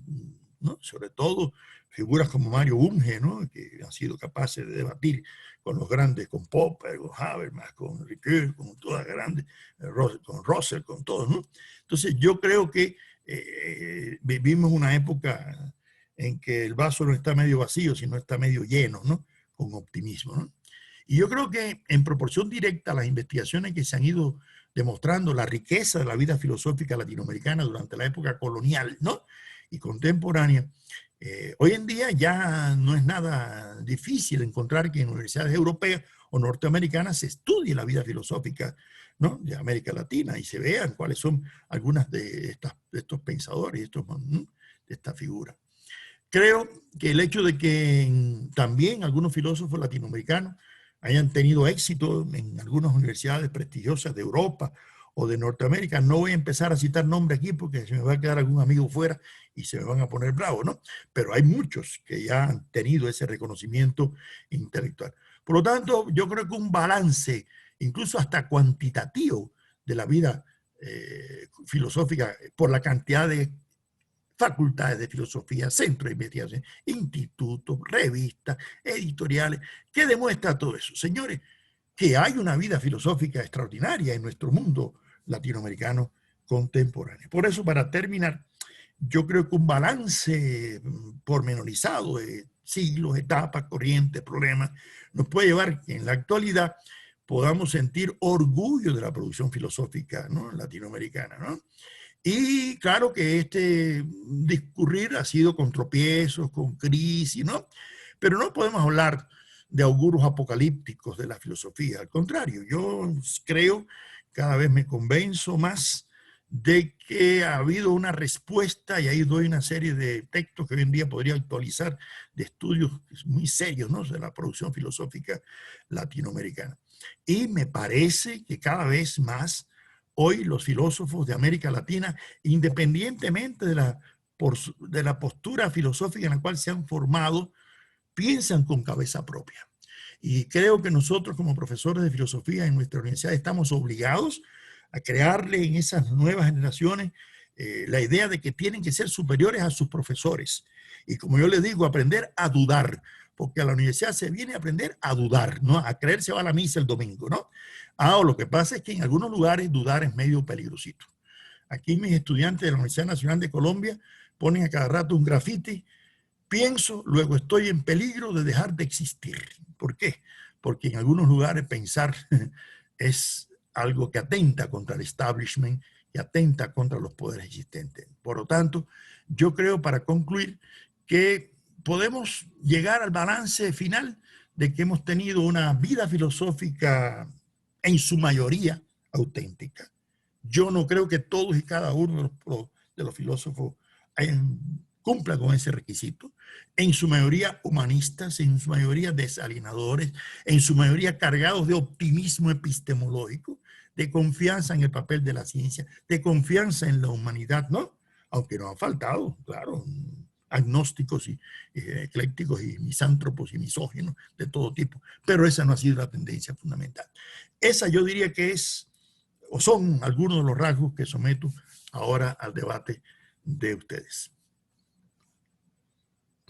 ¿no?, sobre todo figuras como Mario Bunge, ¿no?, que han sido capaces de debatir con los grandes, con Popper, con Habermas, con Ricoeur, con todas las grandes, con Russell, con todos, ¿no? Entonces yo creo que vivimos una época en que el vaso no está medio vacío, sino está medio lleno, ¿no?, con optimismo, ¿no? Y yo creo que en proporción directa a las investigaciones que se han ido demostrando la riqueza de la vida filosófica latinoamericana durante la época colonial, ¿no?, y contemporánea, hoy en día ya no es nada difícil encontrar que en universidades europeas o norteamericanas se estudie la vida filosófica, ¿no?, de América Latina y se vean cuáles son algunas de estos pensadores, de estas figuras. Creo que el hecho de que también algunos filósofos latinoamericanos hayan tenido éxito en algunas universidades prestigiosas de Europa o de Norteamérica, no voy a empezar a citar nombres aquí porque se me va a quedar algún amigo fuera y se me van a poner bravos, ¿no? Pero hay muchos que ya han tenido ese reconocimiento intelectual. Por lo tanto, yo creo que un balance, incluso hasta cuantitativo, de la vida filosófica por la cantidad de facultades de filosofía, centros de investigación, institutos, revistas, editoriales, ¿qué demuestra todo eso? Señores, que hay una vida filosófica extraordinaria en nuestro mundo latinoamericano contemporáneo. Por eso, para terminar, yo creo que un balance pormenorizado de siglos, etapas, corrientes, problemas, nos puede llevar que en la actualidad podamos sentir orgullo de la producción filosófica, ¿no?, latinoamericana, ¿no? Y claro que este discurrir ha sido con tropiezos, con crisis, ¿no? Pero no podemos hablar de auguros apocalípticos de la filosofía. Al contrario, yo creo, cada vez me convenzo más de que ha habido una respuesta, y ahí doy una serie de textos que hoy en día podría actualizar, de estudios muy serios, ¿no?, de la producción filosófica latinoamericana. Y me parece que cada vez más hoy los filósofos de América Latina, independientemente de la de la postura filosófica en la cual se han formado, piensan con cabeza propia. Y creo que nosotros como profesores de filosofía en nuestra universidad estamos obligados a crearle en esas nuevas generaciones la idea de que tienen que ser superiores a sus profesores. Y como yo les digo, aprender a dudar, porque a la universidad se viene a aprender a dudar, ¿no? A creer se va a la misa el domingo, ¿no? Lo que pasa es que en algunos lugares dudar es medio peligrosito. Aquí mis estudiantes de la Universidad Nacional de Colombia ponen a cada rato un grafiti: pienso, luego estoy en peligro de dejar de existir. ¿Por qué? Porque en algunos lugares pensar es algo que atenta contra el establishment y atenta contra los poderes existentes. Por lo tanto, yo creo, para concluir, que podemos llegar al balance final de que hemos tenido una vida filosófica en su mayoría auténtica. Yo no creo que todos y cada uno de los filósofos cumpla con ese requisito. En su mayoría humanistas, en su mayoría desalienadores, en su mayoría cargados de optimismo epistemológico, de confianza en el papel de la ciencia, de confianza en la humanidad, ¿no? Aunque nos han faltado, claro, agnósticos y eclécticos y misántropos y misóginos de todo tipo, pero esa no ha sido la tendencia fundamental. Esa yo diría que es, o son algunos de los rasgos que someto ahora al debate de ustedes.